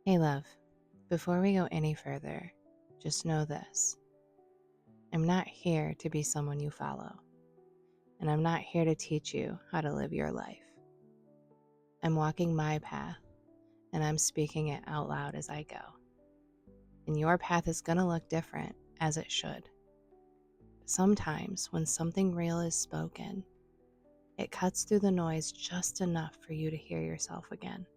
Hey, love, before we go any further, just know this. I'm not here to be someone you follow, and I'm not here to teach you how to live your life. I'm walking my path, and I'm speaking it out loud as I go. And your path is going to look different, as it should. But sometimes, when something real is spoken, it cuts through the noise just enough for you to hear yourself again.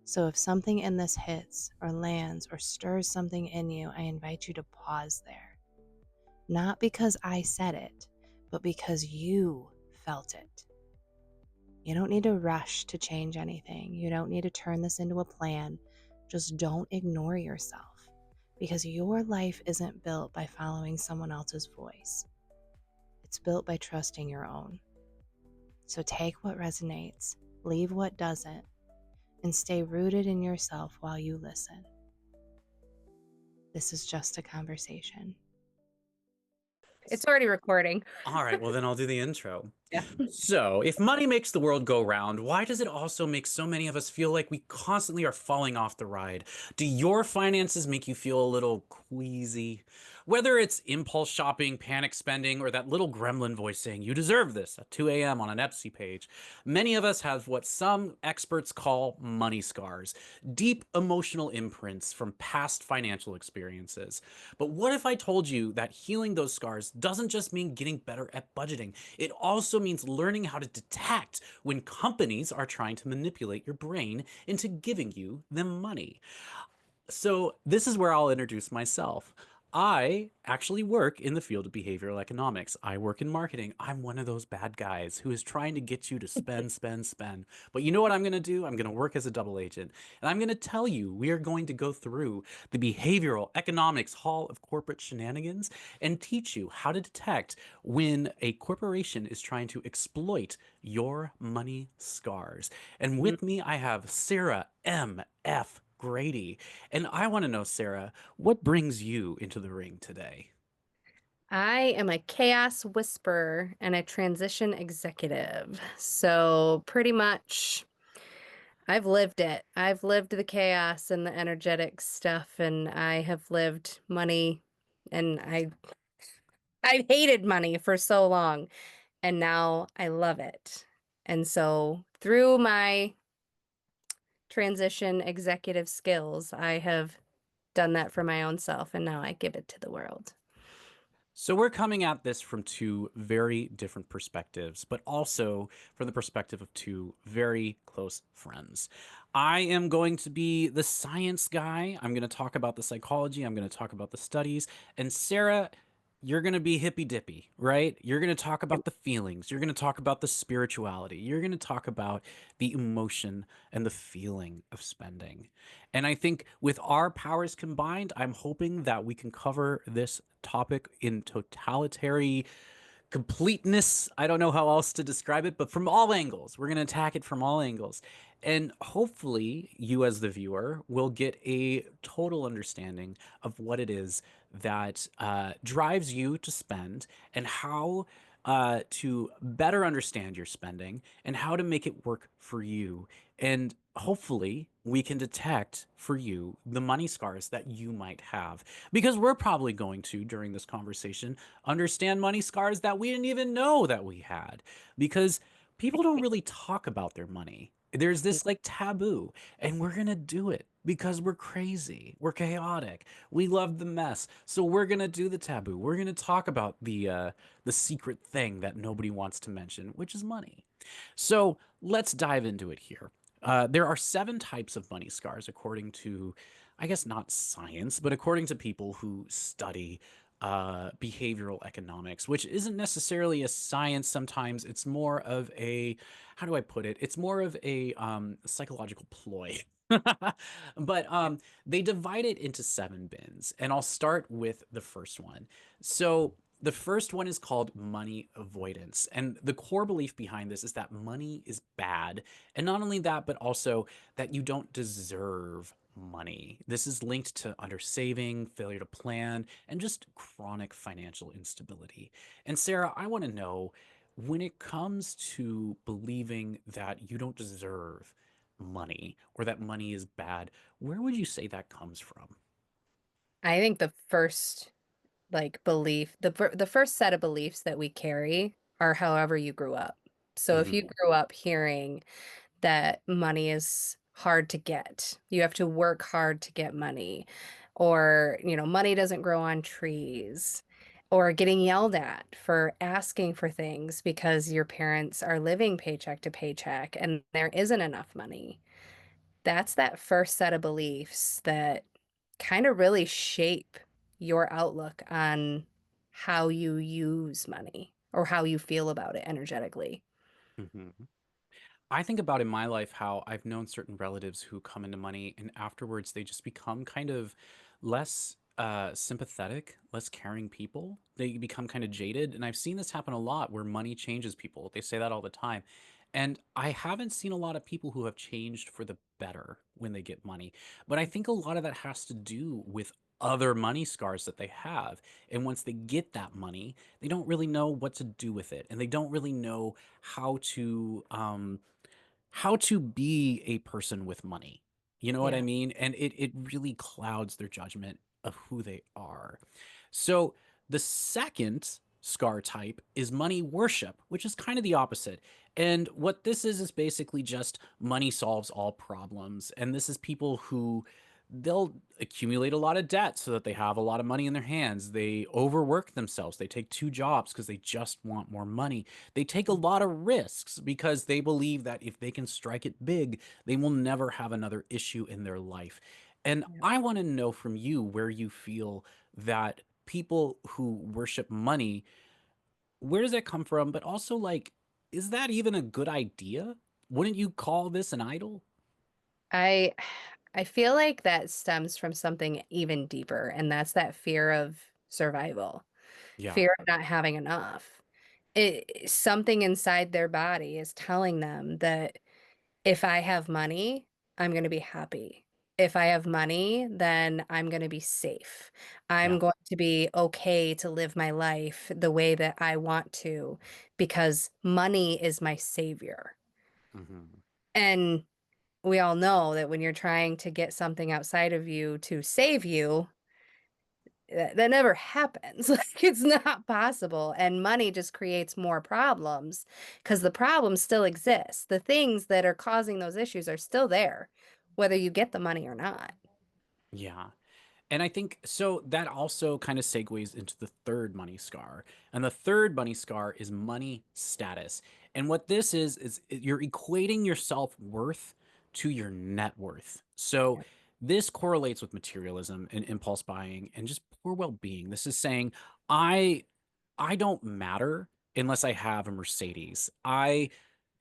So if something in this hits or lands or stirs something in you, I invite you to pause there. Not because I said it, but because you felt it. You don't need to rush to change anything. You don't need to turn this into a plan. Just don't ignore yourself, because your life isn't built by following someone else's voice. It's built by trusting your own. So take what resonates, leave what doesn't, and stay rooted in yourself while you listen. This is just a conversation. It's already recording. All right, well, then I'll do the intro. Yeah. So, if money makes the world go round, why does it also make so many of us feel like we constantly are falling off the ride? Do your finances make you feel a little queasy? Whether it's impulse shopping, panic spending, or that little gremlin voice saying, you deserve this at 2 a.m. on an Etsy page, many of us have what some experts call money scars, deep emotional imprints from past financial experiences. But what if I told you that healing those scars doesn't just mean getting better at budgeting? It also means learning how to detect when companies are trying to manipulate your brain into giving you them money. So this is where I'll introduce myself. I actually work in the field of behavioral economics. I work in marketing. I'm one of those bad guys who is trying to get you to spend, spend, spend. But you know what I'm going to do? I'm going to work as a double agent. And I'm going to tell you, we are going to go through the behavioral economics hall of corporate shenanigans and teach you how to detect when a corporation is trying to exploit your money scars. And Mhm. with me, I have Sarah M.F. Grady. And I want to know, Sarah, what brings you into the ring today? I am a chaos whisperer and a transition executive. So pretty much I've lived it. I've lived the chaos and the energetic stuff, and I have lived money, and I hated money for so long, and now I love it. And so through my transition executive skills, I have done that for my own self, and now I give it to the world. So we're coming at this from two very different perspectives, but also from the perspective of two very close friends. I am going to be the science guy. I'm going to talk about the psychology. I'm going to talk about the studies. And Sarah, you're going to be hippy dippy, right? You're going to talk about the feelings. You're going to talk about the spirituality. You're going to talk about the emotion and the feeling of spending. And I think with our powers combined, I'm hoping that we can cover this topic in totalitarian completeness. I don't know how else to describe it, but from all angles. We're going to attack it from all angles. And hopefully, you as the viewer will get a total understanding of what it is that drives you to spend and how to better understand your spending and how to make it work for you. And hopefully, we can detect for you the money scars that you might have. Because we're probably going to, during this conversation, understand money scars that we didn't even know that we had. Because people don't really talk about their money. There's this like taboo, and we're gonna do it because we're crazy, we're chaotic, we love the mess. So we're gonna do the taboo. We're gonna talk about the secret thing that nobody wants to mention, which is money. So let's dive into it here. There are 7 types of money scars, according to, I guess, not science, but according to people who study behavioral economics, which isn't necessarily a science. Sometimes it's more of a, how do I put it? It's more of a psychological ploy. But they divide it into 7 bins, and I'll start with the first one. So the first one is called money avoidance. And the core belief behind this is that money is bad. And not only that, but also that you don't deserve money. This is linked to undersaving, failure to plan, and just chronic financial instability. And Sarah, I want to know, when it comes to believing that you don't deserve money or that money is bad, where would you say that comes from? I think the first like belief, the first set of beliefs that we carry are however you grew up. So if you Hmm. grew up hearing that money is hard to get. You have to work hard to get money. Or, money doesn't grow on trees. Or getting yelled at for asking for things because your parents are living paycheck to paycheck and there isn't enough money. That's that first set of beliefs that kind of really shape your outlook on how you use money or how you feel about it energetically. Hmm. I think about in my life how I've known certain relatives who come into money and afterwards they just become kind of less sympathetic, less caring people. They become kind of jaded. And I've seen this happen a lot where money changes people. They say that all the time. And I haven't seen a lot of people who have changed for the better when they get money. But I think a lot of that has to do with other money scars that they have. And once they get that money, they don't really know what to do with it. And they don't really know how to be a person with money. You know what I Yeah. mean? And it really clouds their judgment of who they are. So the second scar type is money worship, which is kind of the opposite. And what this is basically just money solves all problems. And this is people who they'll accumulate a lot of debt so that they have a lot of money in their hands. They overwork themselves. They take two jobs because they just want more money. They take a lot of risks because they believe that if they can strike it big, they will never have another issue in their life. And Yeah. I want to know from you where you feel that people who worship money, where does that come from? But also, like, is that even a good idea? Wouldn't you call this an idol? I I feel like that stems from something even deeper, and that's that fear of survival, Yeah. fear of not having enough. Something inside their body is telling them that if I have money, I'm going to be happy. If I have money, then I'm going to be safe. I'm Yeah. going to be okay to live my life the way that I want to because money is my savior. Hmm. And we all know that when you're trying to get something outside of you to save you, that never happens. Like it's not possible. And money just creates more problems because the problems still exist. The things that are causing those issues are still there, whether you get the money or not. Yeah. And I think so that also kind of segues into the third money scar. And the third money scar is money status. And what this is you're equating your self-worth to your net worth. So Yeah. this correlates with materialism and impulse buying and just poor well-being. This is saying I I don't matter unless I have a Mercedes.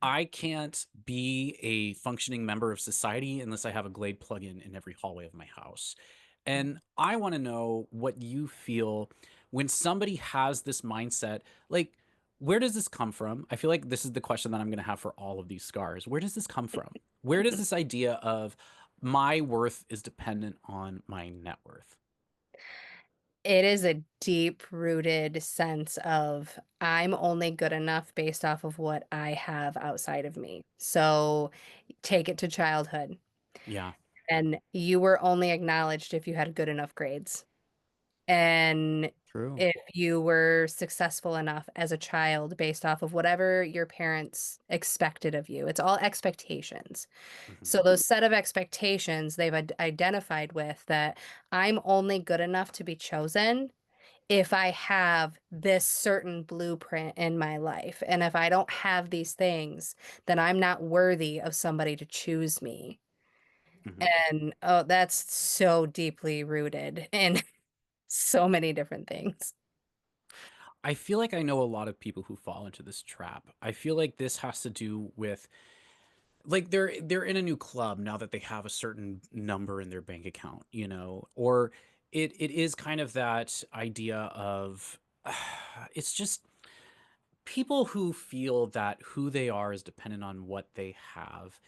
I can't be a functioning member of society unless I have a Glade plugin in every hallway of my house. And I want to know what you feel when somebody has this mindset. Like, where does this come from? I feel like this is the question that I'm going to have for all of these scars. Where does this come from? Where does this idea of my worth is dependent on my net worth? It is a deep-rooted sense of I'm only good enough based off of what I have outside of me. So take it to childhood. Yeah, And you were only acknowledged if you had good enough grades. And true. if you were successful enough as a child based off of whatever your parents expected of you. It's all expectations. So Hmm. those set of expectations they've identified with that I'm only good enough to be chosen if I have this certain blueprint in my life. And if I don't have these things, then I'm not worthy of somebody to choose me. Hmm. And oh, that's so deeply rooted in so many different things. I feel like I know a lot of people who fall into this trap. I feel like this has to do with like they're in a new club now that they have a certain number in their bank account, you know, or it is kind of that idea of it's just people who feel that who they are is dependent on what they have.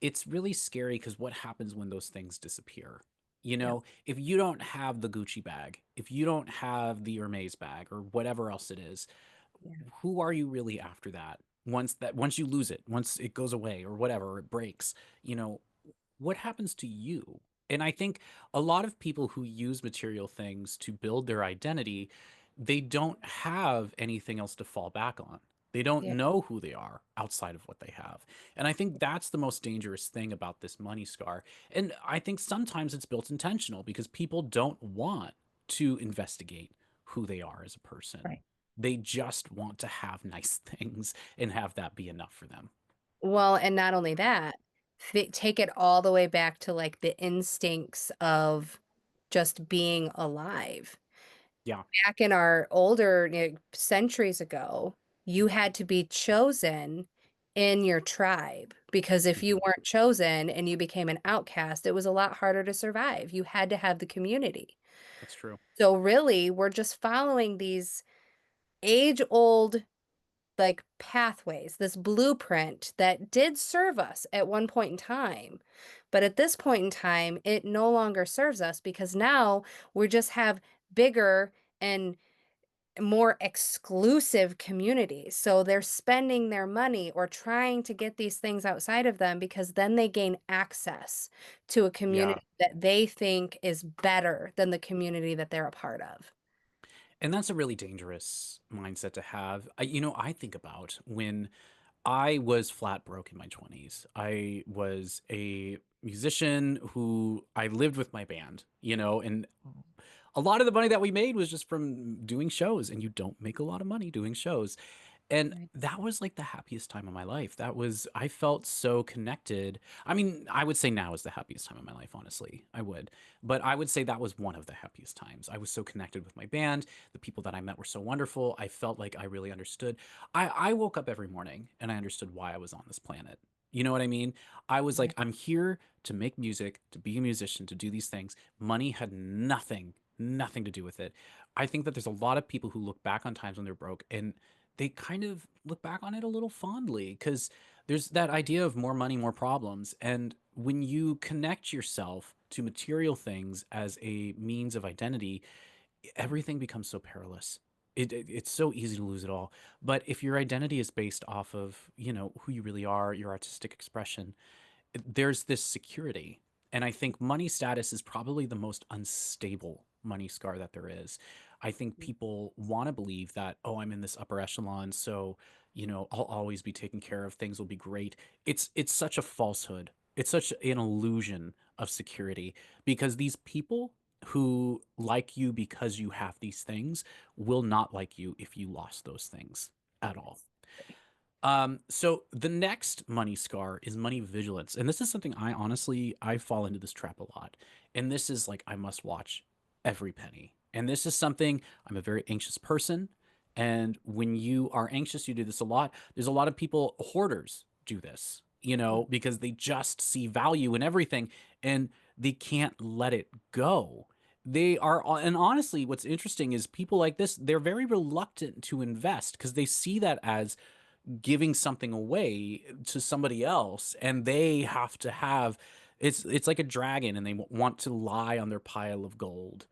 It's really scary because what happens when those things disappear? You Yep. know, if you don't have the Gucci bag, if you don't have the Hermes bag or whatever else it is, Yeah. who are you really after that? once you lose it, once it goes away or whatever, or it breaks, you know, what happens to you? And I think a lot of people who use material things to build their identity, they don't have anything else to fall back on. They don't Yeah. know who they are outside of what they have. And I think that's the most dangerous thing about this money scar. And I think sometimes it's built intentional because people don't want to investigate who they are as a person. Right. They just want to have nice things and have that be enough for them. Well, and not only that, take it all the way back to like the instincts of just being alive. Yeah, Back in our older, centuries ago, you had to be chosen in your tribe because if you mhm, weren't chosen and you became an outcast, it was a lot harder to survive. You had to have the community. that's true. So really, we're just following these age-old like pathways, this blueprint that did serve us at one point in time. But at this point in time, it no longer serves us because now we just have bigger and more exclusive communities. So they're spending their money or trying to get these things outside of them because then they gain access to a Yeah. community that they think is better than the community that they're a part of. And that's a really dangerous mindset to have. I think about when I was flat broke in my 20s. I was a musician who I lived with my band, and a lot of the money that we made was just from doing shows, and you don't make a lot of money doing shows. And Right. that was like the happiest time of my life. I felt so connected. I mean, I would say now is the happiest time of my life, honestly. I would. But I would say that was one of the happiest times. I was so connected with my band. The people that I met were so wonderful. I felt like I really understood. I woke up every morning and I understood why I was on this planet. You know what I mean? I was like, Right. I'm here to make music, to be a musician, to do these things. Money had nothing to do with it. I think that there's a lot of people who look back on times when they're broke and they kind of look back on it a little fondly because there's that idea of more money, more problems. And when you connect yourself to material things as a means of identity, everything becomes so perilous. It's so easy to lose it all. But if your identity is based off of, who you really are, your artistic expression, there's this security. And I think money status is probably the most unstable money scar that there is. I think people want to believe that, oh, I'm in this upper echelon, so, I'll always be taken care of, things will be great. It's such a falsehood. It's such an illusion of security because these people who like you because you have these things will not like you if you lost those things at all. So the next money scar is money vigilance. And this is something I fall into this trap a lot. And this is like I must watch every penny. And this is something I'm a very anxious person. And when you are anxious, you do this a lot. There's a lot of people, hoarders do this, because they just see value in everything and they can't let it go. And honestly, what's interesting is people like this, they're very reluctant to invest because they see that as giving something away to somebody else and they have to have it's like a dragon and they want to lie on their pile of gold.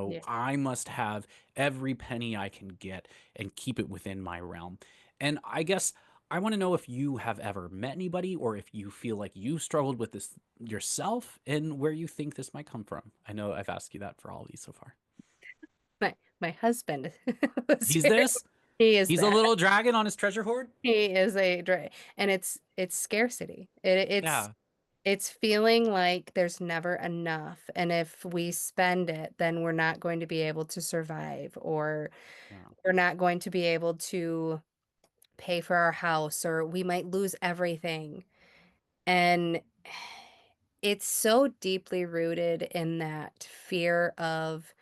Yeah. I must have every penny I can get and keep it within my realm. And I guess I want to know if you have ever met anybody or if you feel like you struggled with this yourself and where you think this might come from. I know I've asked you that for all of these so far. My husband was He's very, this? he is He's a that. little dragon on his treasure hoard? He is a dra and it's scarcity. Yeah. It's feeling like there's never enough, and if we spend it, then we're not going to be able to survive, or Yeah. we're not going to be able to pay for our house, or we might lose everything. And it's so deeply rooted in that fear of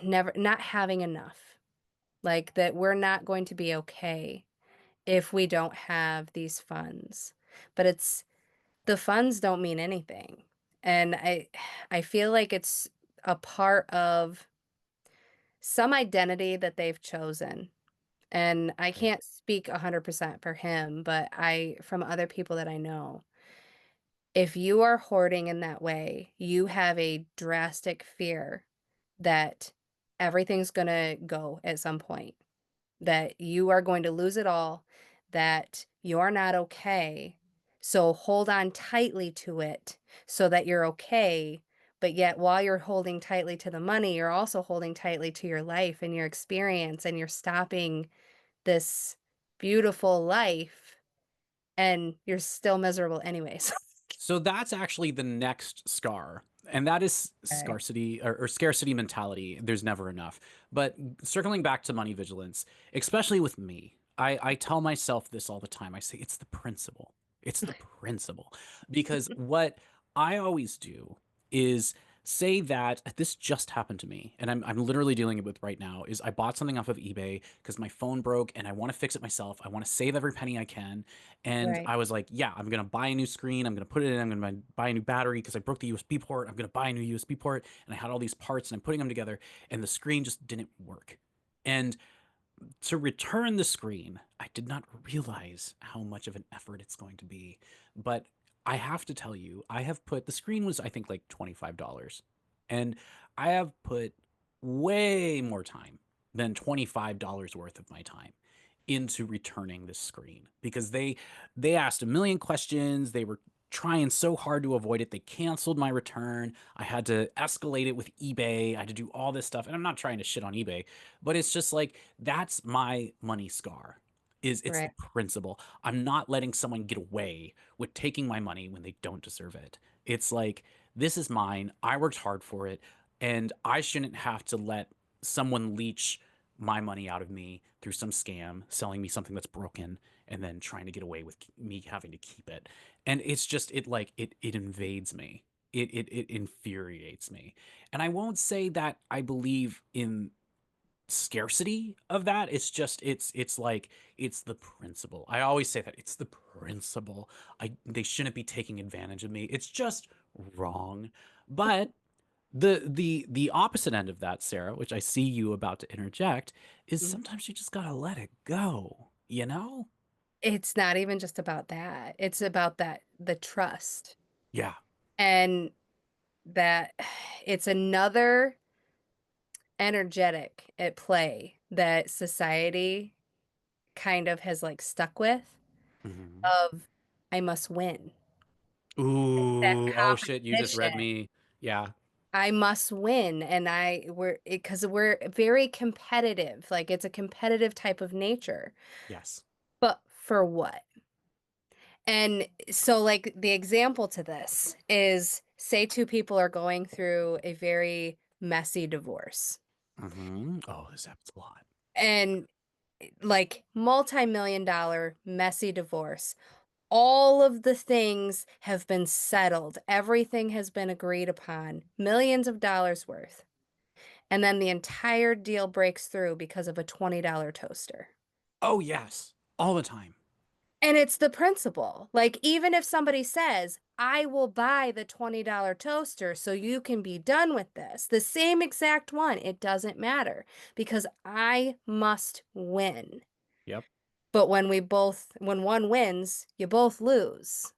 never not having enough, like that we're not going to be okay if we don't have these funds. But it's the funds don't mean anything. And I feel like it's a part of some identity that they've chosen. And I Right. can't speak 100% for him, but from other people that I know, if you are hoarding in that way, you have a drastic fear that everything's going to go at some point, that you are going to lose it all, that you're not okay. So hold on tightly to it so that you're okay. But yet, while you're holding tightly to the money, you're also holding tightly to your life and your experience, and you're stopping this beautiful life, and you're still miserable anyways. So that's actually the next scar. And that is Okay. scarcity or scarcity mentality. There's never enough. But circling back to money vigilance, especially with me, I tell myself this all the time. I say, it's the principle. It's the principle. Because what I always do is say that this just happened to me, and I'm literally dealing with right now, is I bought something off of eBay because my phone broke and I want to fix it myself. I want to save every penny I can. And Right. I was like, yeah, I'm going to buy a new screen. I'm going to put it in. I'm going to buy a new battery because I broke the USB port. I'm going to buy a new USB port. And I had all these parts and I'm putting them together and the screen just didn't work. And to return the screen, I did not realize how much of an effort it's going to be. But I have to tell you, I have put the screen was, I think, like $25. And I have put way more time than $25 worth of my time into returning this screen because they asked a million questions. They were trying so hard to avoid it. They canceled my return. I had to escalate it with eBay. I had to do all this stuff. And I'm not trying to shit on eBay, but it's just like that's my money scar. Is it's the Right. principle. I'm not letting someone get away with taking my money when they don't deserve it. It's like this is mine. I worked hard for it, and I shouldn't have to let someone leech my money out of me through some scam, selling me something that's broken, and then trying to get away with me having to keep it. And it's just it invades me. It infuriates me. And I won't say that I believe in scarcity of that. It's just it's like it's the principle. I always say that it's the principle. I They shouldn't be taking advantage of me. It's just wrong. But the opposite end of that, Sarah, which I see you about to interject, is Mhm. sometimes you just gotta let it go, you know? It's not even just about that. It's about that the trust. Yeah. And that it's another energetic at play that society kind of has like stuck with Hmm. of I must win. That Ooh, oh shit, you just read competition. me. Yeah. I must win. And because we're very competitive. Like it's a competitive type of nature. Yes. But for what? And so, like, the example to this is say two people are going through a very messy divorce Oh, this happens a lot. and like multi-million dollar messy divorce. All of the things have been settled, everything has been agreed upon, millions of dollars worth. And then the entire deal breaks through because of a $20 toaster. Oh yes, all the time. And it's the principle. Like, even if somebody says, I will buy the $20 toaster so you can be done with this, the same exact one, it doesn't matter because I must win. Yep. But when one wins, you both lose.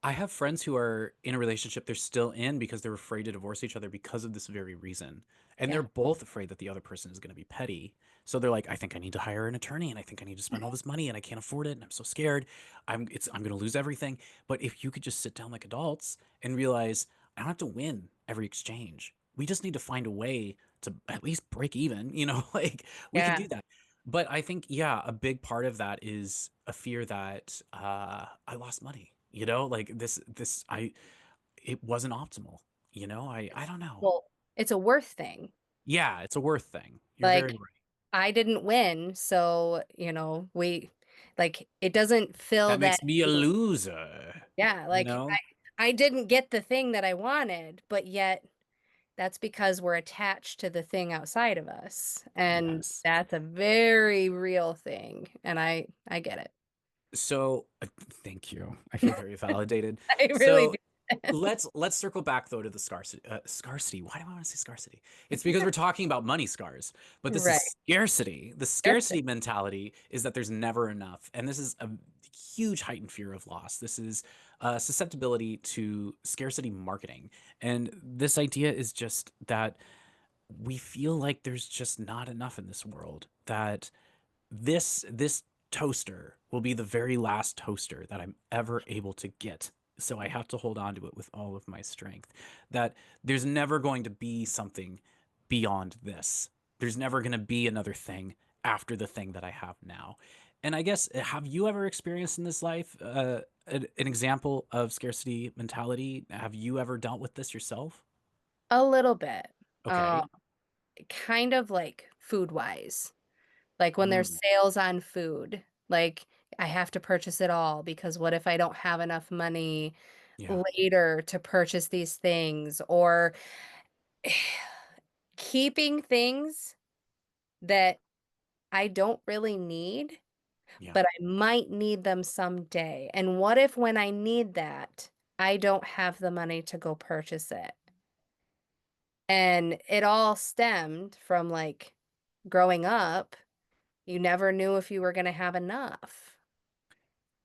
I have friends who are in a relationship they're still in because they're afraid to divorce each other because of this very reason. And they're Yeah. both afraid that the other person is going to be petty. So they're like, I think I need to hire an attorney and I think I need to spend all this money and I can't afford it and I'm so scared. I'm going to lose everything. But if you could just sit down like adults and realize I don't have to win every exchange. We just need to find a way to at least break even, like we can Yeah. do that. But I think, yeah, a big part of that is a fear that I lost money. Like it wasn't optimal. I don't know. Well, it's a worth thing. Yeah, it's a worth thing. You're very Like, right. I didn't win, so, like, it doesn't fill That that makes me a need. loser. Yeah, You like know? I didn't get the thing that I wanted, but yet that's because we're attached to the thing outside of us. And Yes. that's a very real thing. And I get it. So, thank you. I feel very validated. I really So, do. let's circle back though to the scarcity. Scarcity. Why do I want to say scarcity? It's because we're talking about money scars, but this is Right. scarcity. The Scarcity. scarcity mentality is that there's never enough, and this is a huge heightened fear of loss. This is susceptibility to scarcity marketing, and this idea is just that we feel like there's just not enough in this world. That this toaster will be the very last toaster that I'm ever able to get. So I have to hold on to it with all of my strength. That there's never going to be something beyond this. There's never going to be another thing after the thing that I have now. And I guess, have you ever experienced in this life an example of scarcity mentality? Have you ever dealt with this yourself? A little bit. Uh, Okay. kind of like food wise. Like when there's Mm, sales on food, like I have to purchase it all because what if I don't have enough money yeah. later to purchase these things? Or keeping things that I don't really need, Yeah. but I might need them someday. And what if when I need that, I don't have the money to go purchase it? And it all stemmed from like growing up, you never knew if you were going to have enough.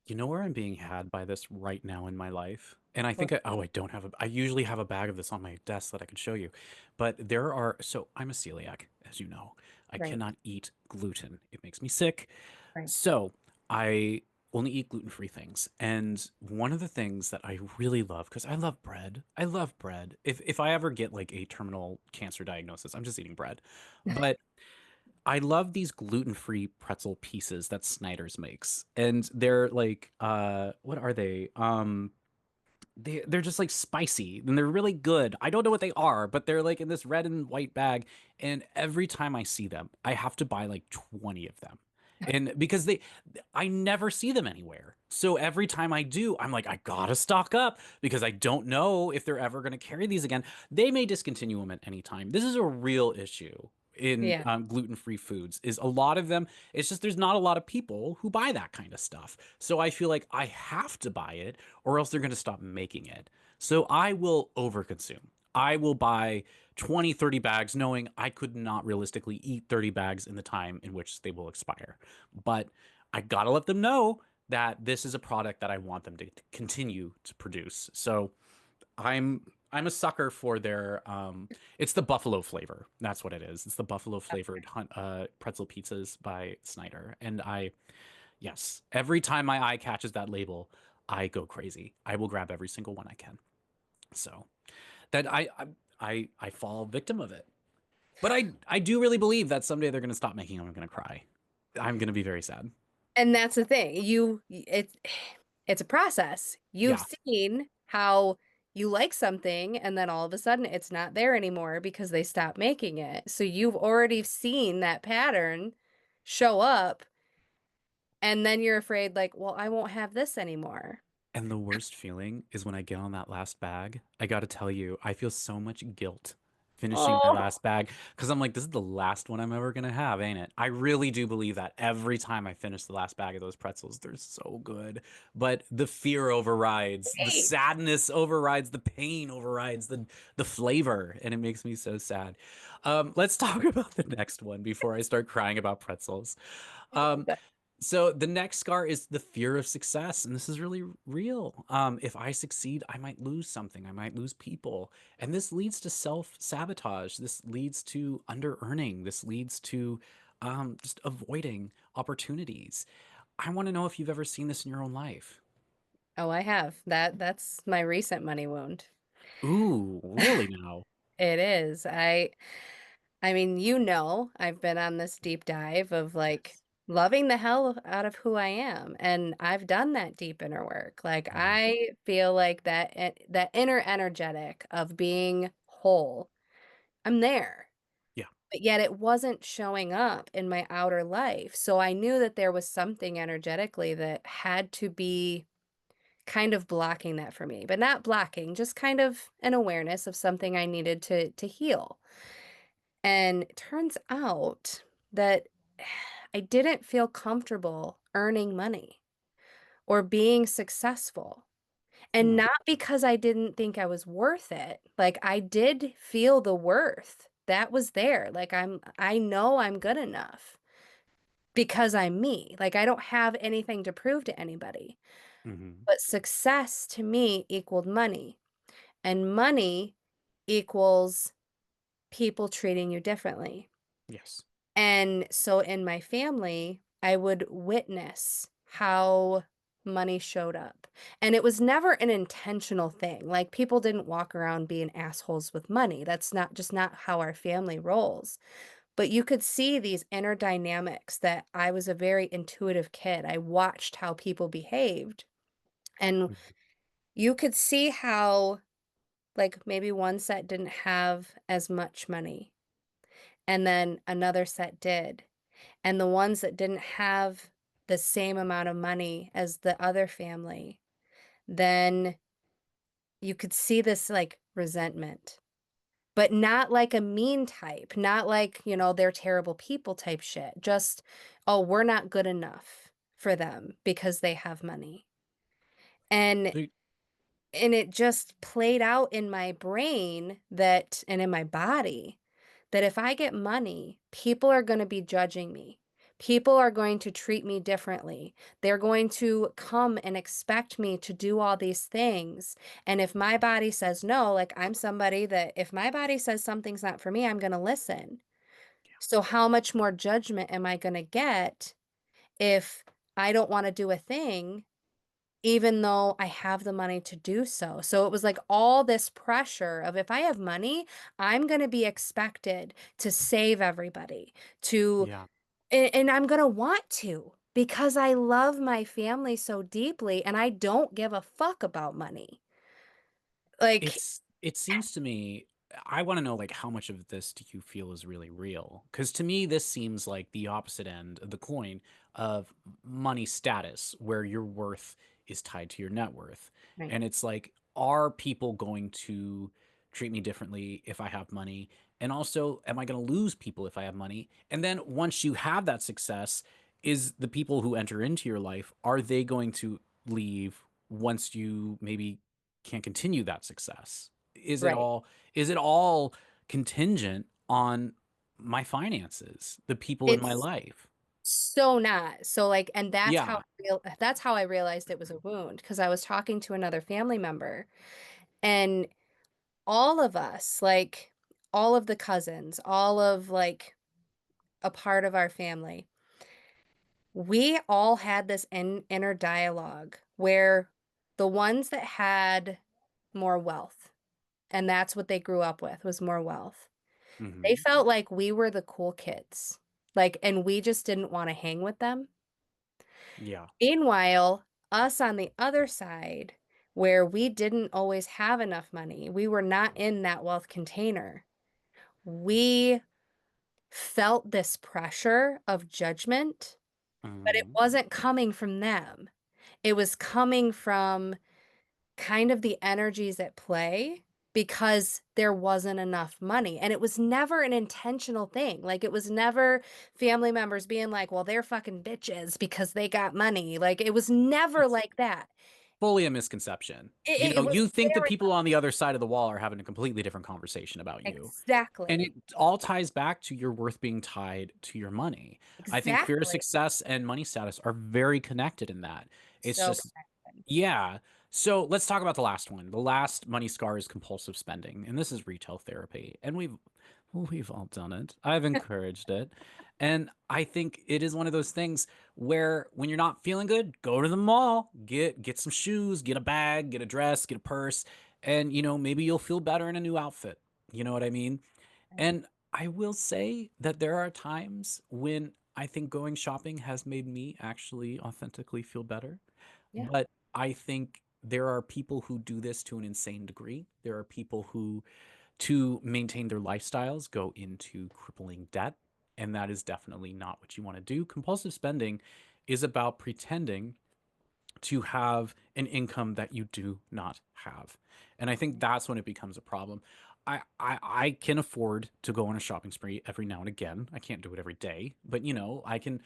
You know where I'm being had by this right now in my life? And I What- think I don't have I usually have a bag of this on my desk that I could show you. But there are, so I'm a celiac, as you know. I Right, cannot eat gluten. It makes me sick. right. So I only eat gluten-free things. And one of the things that I really love, because I love bread. I love bread. If I ever get like a terminal cancer diagnosis, I'm just eating bread. But I love these gluten-free pretzel pieces that Snyder's makes. And they're like what are they? They're just like spicy and they're really good. I don't know what they are, but they're like in this red and white bag. And every time I see them, I have to buy like 20 of them. And because I never see them anywhere. So every time I do, I'm like, I gotta stock up because I don't know if they're ever gonna carry these again. They may discontinue them at any time. This is a real issue in Yeah. gluten-free foods, is a lot of them, it's just there's not a lot of people who buy that kind of stuff. So I feel like I have to buy it or else they're going to stop making it. So I will overconsume. I will buy 20, 30 bags knowing I could not realistically eat 30 bags in the time in which they will expire. But I got to let them know that this is a product that I want them to continue to produce. So I'm a sucker for their it's the buffalo flavor. That's what it is. It's the buffalo flavored pretzel pizzas by Snyder. And I yes, every time my eye catches that label, I go crazy. I will grab every single one I can. So that I fall victim of it. But I do really believe that someday they're going to stop making them. I'm going to cry. I'm going to be very sad. And that's the thing. It's a process. You've Yeah. seen how you like something and then all of a sudden it's not there anymore because they stopped making it. So you've already seen that pattern show up and then you're afraid like, well, I won't have this anymore. And the worst feeling is when I get on that last bag. I got to tell you, I feel so much guilt finishing that Oh, last bag because I'm like, this is the last one I'm ever going to have, ain't it? I really do believe that every time I finish the last bag of those pretzels, they're so good. But the fear overrides, the wait. sadness overrides, the pain overrides the flavor, and it makes me so sad. Let's talk about the next one before I start crying about pretzels. Um, so the next scar is the fear of success, and this is really real. If I succeed, I might lose something. I might lose people, and this leads to self-sabotage. This leads to under-earning. This leads to just avoiding opportunities. I want to know if you've ever seen this in your own life. Oh, I have. That's my recent money wound. Ooh, really now? It is. I mean, I've been on this deep dive of like Yes. loving the hell out of who I am, and I've done that deep inner work. Like Mhm. I feel like that inner energetic of being whole. I'm there. Yeah. But yet it wasn't showing up in my outer life. So I knew that there was something energetically that had to be kind of blocking that for me, but not blocking, just kind of an awareness of something I needed to heal. And it turns out that I didn't feel comfortable earning money or being successful. And Hmm. not because I didn't think I was worth it. Like I did feel the worth. That was there. Like I know I'm good enough because I'm me. Like I don't have anything to prove to anybody. Hmm. But success to me equaled money, and money equals people treating you differently. Yes. And so in my family, I would witness how money showed up. And it was never an intentional thing. Like people didn't walk around being assholes with money. That's not just not how our family rolls. But you could see these inner dynamics that I was a very intuitive kid. I watched how people behaved. And Mhm. you could see how, like, maybe one set didn't have as much money, and then another set did. And the ones that didn't have the same amount of money as the other family, then you could see this, like, resentment. But not like a mean type, not like, they're terrible people type shit. Just, "Oh, we're not good enough for them because they have money." And So and it just played out in my brain that and in my body, that if I get money, people are gonna be judging me. People are going to treat me differently. They're going to come and expect me to do all these things, and if my body says no, like, I'm somebody that if my body says something's not for me, I'm gonna listen. So how much more judgment am I gonna get if I don't wanna do a thing even though I have the money to do so? So it was like all this pressure of if I have money, I'm going to be expected to save everybody, to yeah, and I'm going to want to because I love my family so deeply and I don't give a fuck about money. Like it seems to me, I want to know, like, how much of this do you feel is really real? Because to me, this seems like the opposite end of the coin of money status, where your worth is tied to your net worth. right, And it's like, are people going to treat me differently if I have money? And also, am I going to lose people if I have money? And then once you have that success, is the people who enter into your life, are they going to leave once you maybe can't continue that success? right. Is it all contingent on my finances, the people in my It's life? so not. So like and Yeah. that's how I realized it was a wound because I was talking to another family member and all of us, like all of the cousins, all of like a part of our family, we all had this inner dialogue where the ones that had more wealth, and that's what they grew up with was more wealth. They Hmm. felt like we were the cool kids. Like, and we just didn't want to hang with them. Yeah. Meanwhile, us on the other side, where we didn't always have enough money, we were not in that wealth container. We felt this pressure of judgment, but it Hmm. wasn't coming from them. It was coming from kind of the energies at play because there wasn't enough money. And it was never an intentional thing. Like, it was never family members being like, well, they're fucking bitches because they got money. Like, it was never It's like that. fully a misconception. It was You think the very people on the other side of the wall are having a completely different conversation about you. And it exactly, all ties back to your worth being tied to your money. I think fear of exactly success and money status are very connected in that. It's so just, connected. yeah. So let's talk about the last one. The last money scar is compulsive spending, and this is retail therapy. And we've all done it. I've encouraged it. And I think it is one of those things where when you're not feeling good, go to the mall, get some shoes, get a bag, get a dress, get a purse, and maybe you'll feel better in a new outfit. You know what I mean? Right. And I will say that there are times when I think going shopping has made me actually authentically feel better. Yeah. But I think there are people who do this to an insane degree. There are people who, to maintain their lifestyles, go into crippling debt. And that is definitely not what you want to do. Compulsive spending is about pretending to have an income that you do not have. And I think that's when it becomes a problem. I can afford to go on a shopping spree every now and again. I can't do it every day, but I can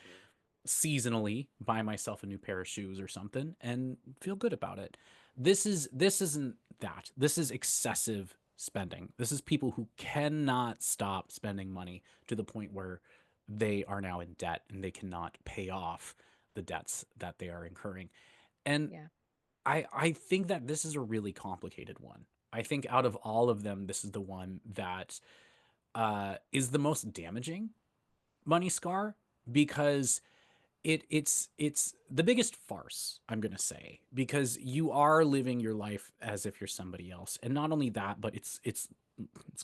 seasonally buy myself a new pair of shoes or something and feel good about it. This isn't that. This is excessive spending. This is people who cannot stop spending money to the point where they are now in debt and they cannot pay off the debts that they are incurring. And Yeah. I think that this is a really complicated one. I think out of all of them, this is the one that is the most damaging money scar, because it's the biggest farce, I'm gonna say, because you are living your life as if you're somebody else, and not only that, but it's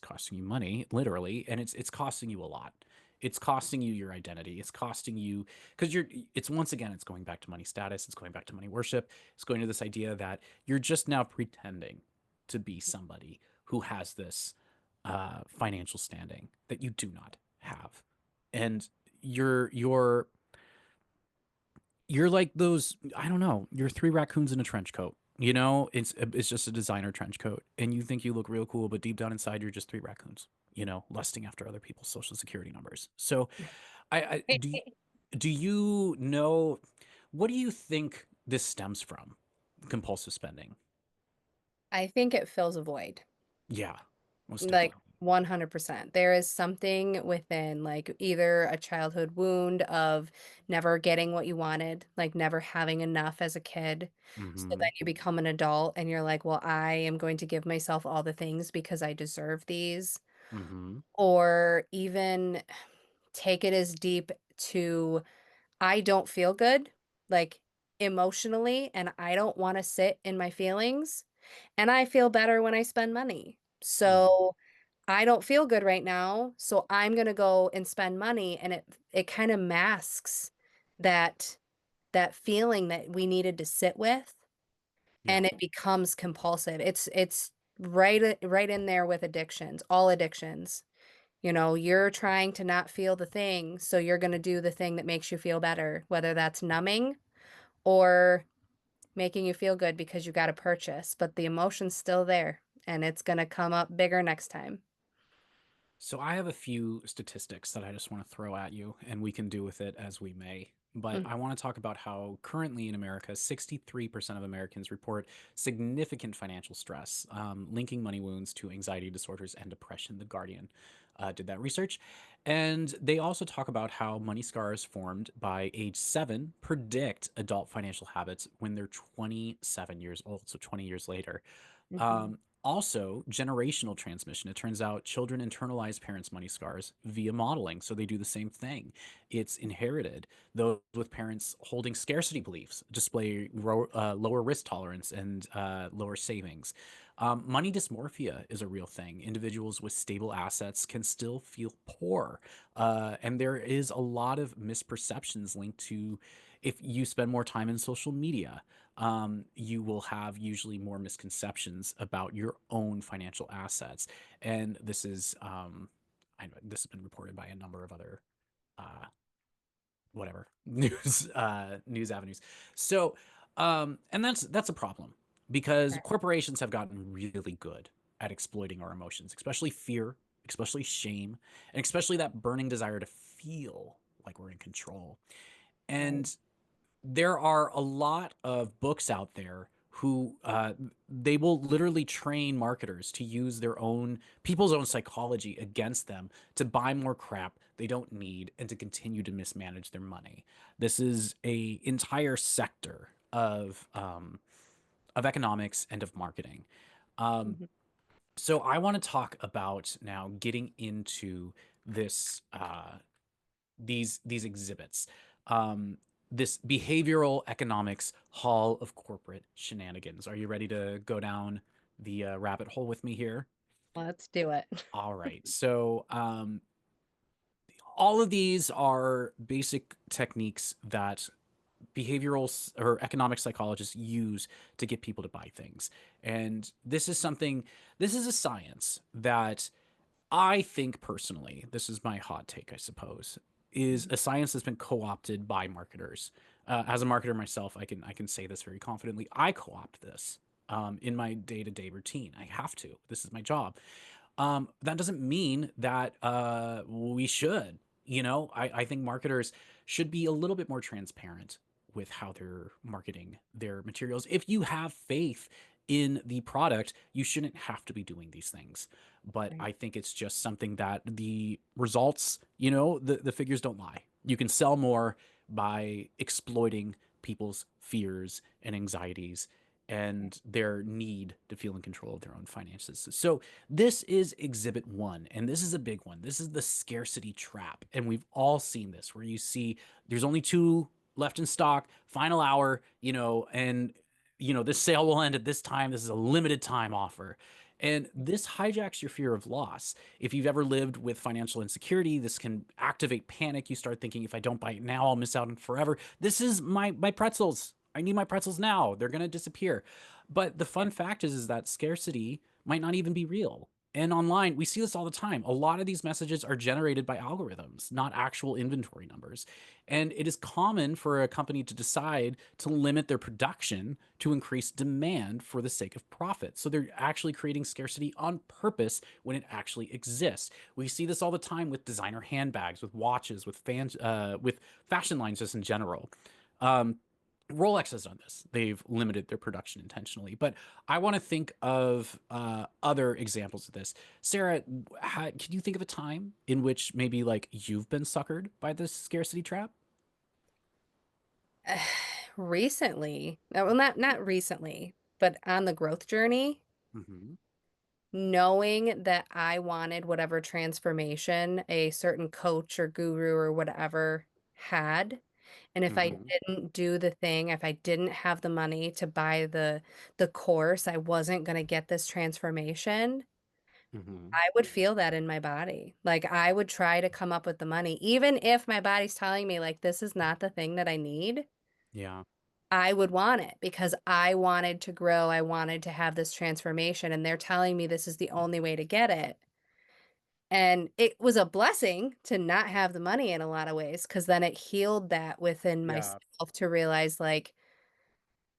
costing you money, literally, and it's costing you a lot. It's costing you your identity. It's costing you because you're. It's once again, it's going back to money status. It's going back to money worship. It's going to this idea that you're just now pretending to be somebody who has this financial standing that you do not have, and you're you're like those, I don't know, you're three raccoons in a trench coat. You know, it's just a designer trench coat, and you think you look real cool, but deep down inside, you're just three raccoons. You know, lusting after other people's social security numbers. So, I do you know what do you think this stems from? Compulsive spending. I think it fills a void. Yeah, most Like definitely. 100%. There is something within, like, either a childhood wound of never getting what you wanted, like never having enough as a kid. So Mm-hmm. then you become an adult and you're like, well, I am going to give myself all the things because I deserve these. Mm-hmm. Or even take it as deep to I don't feel good, like emotionally, and I don't want to sit in my feelings. And I feel better when I spend money. Mm-hmm. So I don't feel good right now, so I'm gonna go and spend money, and it kind of masks that that feeling that we needed to sit with, Yeah. and it becomes compulsive. It's right in there with addictions, all addictions. You know, you're trying to not feel the thing, so you're gonna do the thing that makes you feel better, whether that's numbing or making you feel good because you got a purchase, but the emotion's still there, and it's gonna come up bigger next time. So I have a few statistics that I just want to throw at you, and we can do with it as we may. But Mhm. I want to talk about how currently in America, 63% of Americans report significant financial stress, linking money wounds to anxiety disorders and depression. The Guardian did that research. And they also talk about how money scars formed by age 7 predict adult financial habits when they're 27 years old, so 20 years later. Mhm. Also, generational transmission. It turns out children internalize parents' money scars via modeling, so they do the same thing. It's inherited. Those with parents holding scarcity beliefs display lower risk tolerance and lower savings. Money dysmorphia is a real thing. Individuals with stable assets can still feel poor. And there is a lot of misperceptions linked to if you spend more time in social media, you will have usually more misconceptions about your own financial assets. And I know this has been reported by a number of other, uh, whatever news avenues. So, and that's a problem because Right. corporations have gotten really good at exploiting our emotions, especially fear, especially shame, and especially that burning desire to feel like we're in control. Right. And there are a lot of books out there who they will literally train marketers to use their own people's own psychology against them to buy more crap they don't need and to continue to mismanage their money. This is a entire sector of economics and of marketing. Um, Mhm. so I want to talk about now getting into this these exhibits. Um, this behavioral economics hall of corporate shenanigans. Are you ready to go down the rabbit hole with me here? Let's do it. All right. So all of these are basic techniques that or economic psychologists use to get people to buy things. And this is a science that I think personally, this is my hot take, I suppose, is Mhm. a science that's been co-opted by marketers. As a marketer myself, I can say this very confidently. I co-opt this in my day-to-day routine. I have to. This is my job. That doesn't mean that we should. You know, I think marketers should be a little bit more transparent with how they're marketing their materials. If you have faith in the product, you shouldn't have to be doing these things. But Right. I think it's just something that the results, you know, the figures don't lie. You can sell more by exploiting people's fears and anxieties and their need to feel in control of their own finances. So this is exhibit one, and this is a big one. This is the scarcity trap. And we've all seen this where you see there's only two left in stock, final hour, and this sale will end at this time. This is a limited time offer. And this hijacks your fear of loss. If you've ever lived with financial insecurity, this can activate panic. You start thinking, if I don't buy it now, I'll miss out on forever. This is my pretzels. I need my pretzels now. They're going to disappear. But the fun fact is that scarcity might not even be real. And online, we see this all the time. A lot of these messages are generated by algorithms, not actual inventory numbers. And it is common for a company to decide to limit their production to increase demand for the sake of profit. So they're actually creating scarcity on purpose when it actually exists. We see this all the time with designer handbags, with watches, with fashion lines just in general. Um, Rolex has done this. They've limited their production intentionally. But I want to think of other examples of this. Sarah, can you think of a time in which maybe like you've been suckered by this scarcity trap? Recently, well, not recently, but on the growth journey, Mm-hmm. knowing that I wanted whatever transformation a certain coach or guru or whatever had. And if I Mm-hmm. didn't do the thing, if I didn't have the money to buy the course, I wasn't going to get this transformation. Mm-hmm. I would feel that in my body. Like I would try to come up with the money, even if my body's telling me like this is not the thing that I need. Yeah. I would want it because I wanted to grow. I wanted to have this transformation, and they're telling me this is the only way to get it. And it was a blessing to not have the money in a lot of ways because then it healed that within Yeah. myself to realize like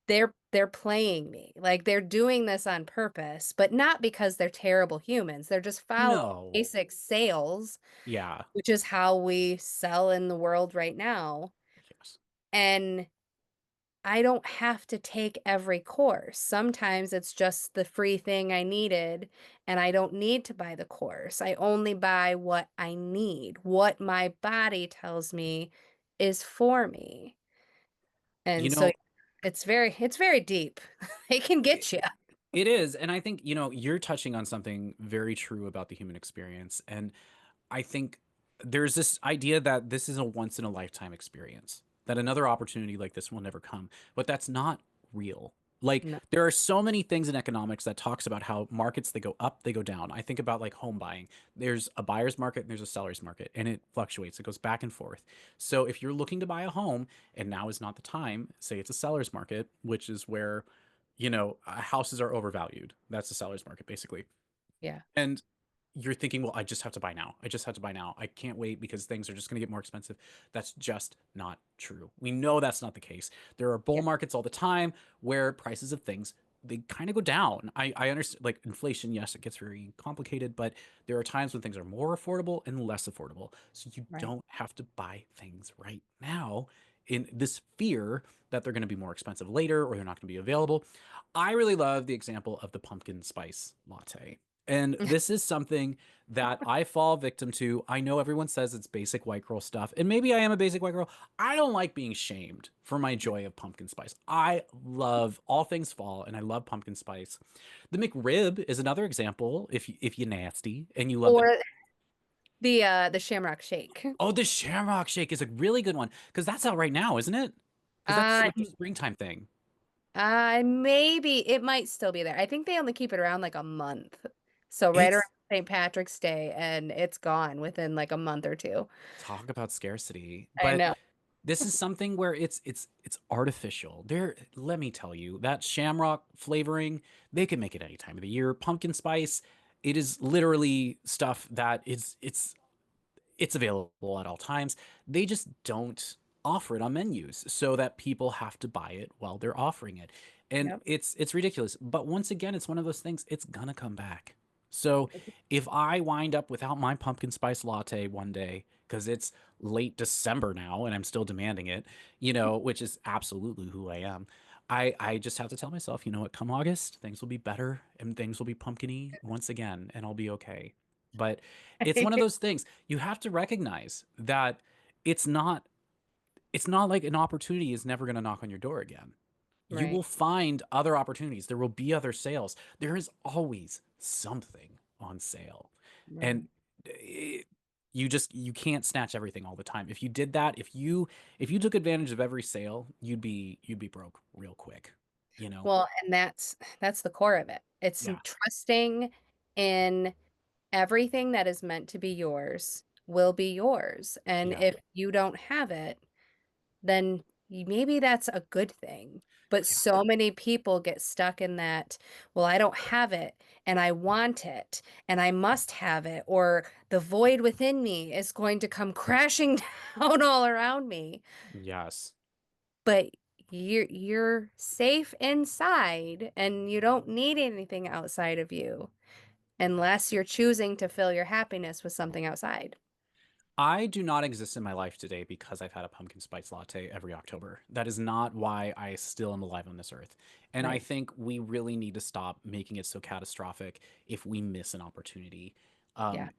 they're playing me. Like they're doing this on purpose, but not because they're terrible humans. They're just following No. basic sales, Yeah. which is how we sell in the world right now. Yes. And I don't have to take every course. Sometimes it's just the free thing I needed, and I don't need to buy the course. I only buy what I need, what my body tells me is for me. You And so know, it's very deep. It can it, get you. it is. And I think, you're touching on something very true about the human experience. And I think there's this idea that this is a once in a lifetime experience, that another opportunity like this will never come. But that's not real. Like No. there are so many things in economics that talks about how markets they go up, they go down. I think about like home buying. There's a buyer's market and there's a seller's market and it fluctuates. It goes back and forth. So if you're looking to buy a home and now is not the time, say it's a seller's market, which is where, houses are overvalued. That's the seller's market basically. Yeah. And you're thinking, well, I just have to buy now. I just have to buy now. I can't wait because things are just going to get more expensive. That's just not true. We know that's not the case. There are bull Yeah. markets all the time where prices of things they kind of go down. I understand like inflation, yes, it gets very complicated, but there are times when things are more affordable and less affordable. So you Right. don't have to buy things right now in this fear that they're going to be more expensive later or they're not going to be available. I really love the example of the pumpkin spice latte. And this is something that I fall victim to. I know everyone says it's basic white girl stuff, and maybe I am a basic white girl. I don't like being shamed for my joy of pumpkin spice. I love all things fall, and I love pumpkin spice. The McRib is another example. If you nasty and you love the Or the Shamrock Shake. oh, the Shamrock Shake is a really good one because that's out right now, isn't it? Because that's Uh like a springtime thing. maybe it might still be there. I think they only keep it around like a month. So right around It's St. Patrick's Day and it's gone within like a month or two. talk about scarcity, I but know. this is something where it's artificial. There, let me tell you, that shamrock flavoring, they can make it any time of the year. Pumpkin spice, it is literally stuff that it's available at all times. They just don't offer it on menus so that people have to buy it while they're offering it. And Yep. it's ridiculous. But once again, it's one of those things, it's gonna come back. So if I wind up without my pumpkin spice latte one day, because it's late December now and I'm still demanding it, which is absolutely who I am. I just have to tell myself, you know what, come August, things will be better and things will be pumpkiny once again, and I'll be okay. But it's one of those things you have to recognize that it's not it's not like an opportunity is never going to knock on your door again. You Right. will find other opportunities. There will be other sales. There is always something on sale. And Right. You can't snatch everything all the time. If you did that, if you took advantage of every sale, you'd be broke real quick, you know? Well, and that's the core of it. It's Yeah. trusting in everything that is meant to be yours will be yours. And Yeah. if you don't have it, then maybe that's a good thing. But Yeah. so many people get stuck in that, well, I don't have it and I want it and I must have it, or the void within me is going to come crashing down all around me. Yes. But you're safe inside and you don't need anything outside of you unless you're choosing to fill your happiness with something outside. I do not exist in my life today because I've had a pumpkin spice latte every October. That is not why I still am alive on this earth. And I Right. think we really need to stop making it so catastrophic if we miss an opportunity. Yeah.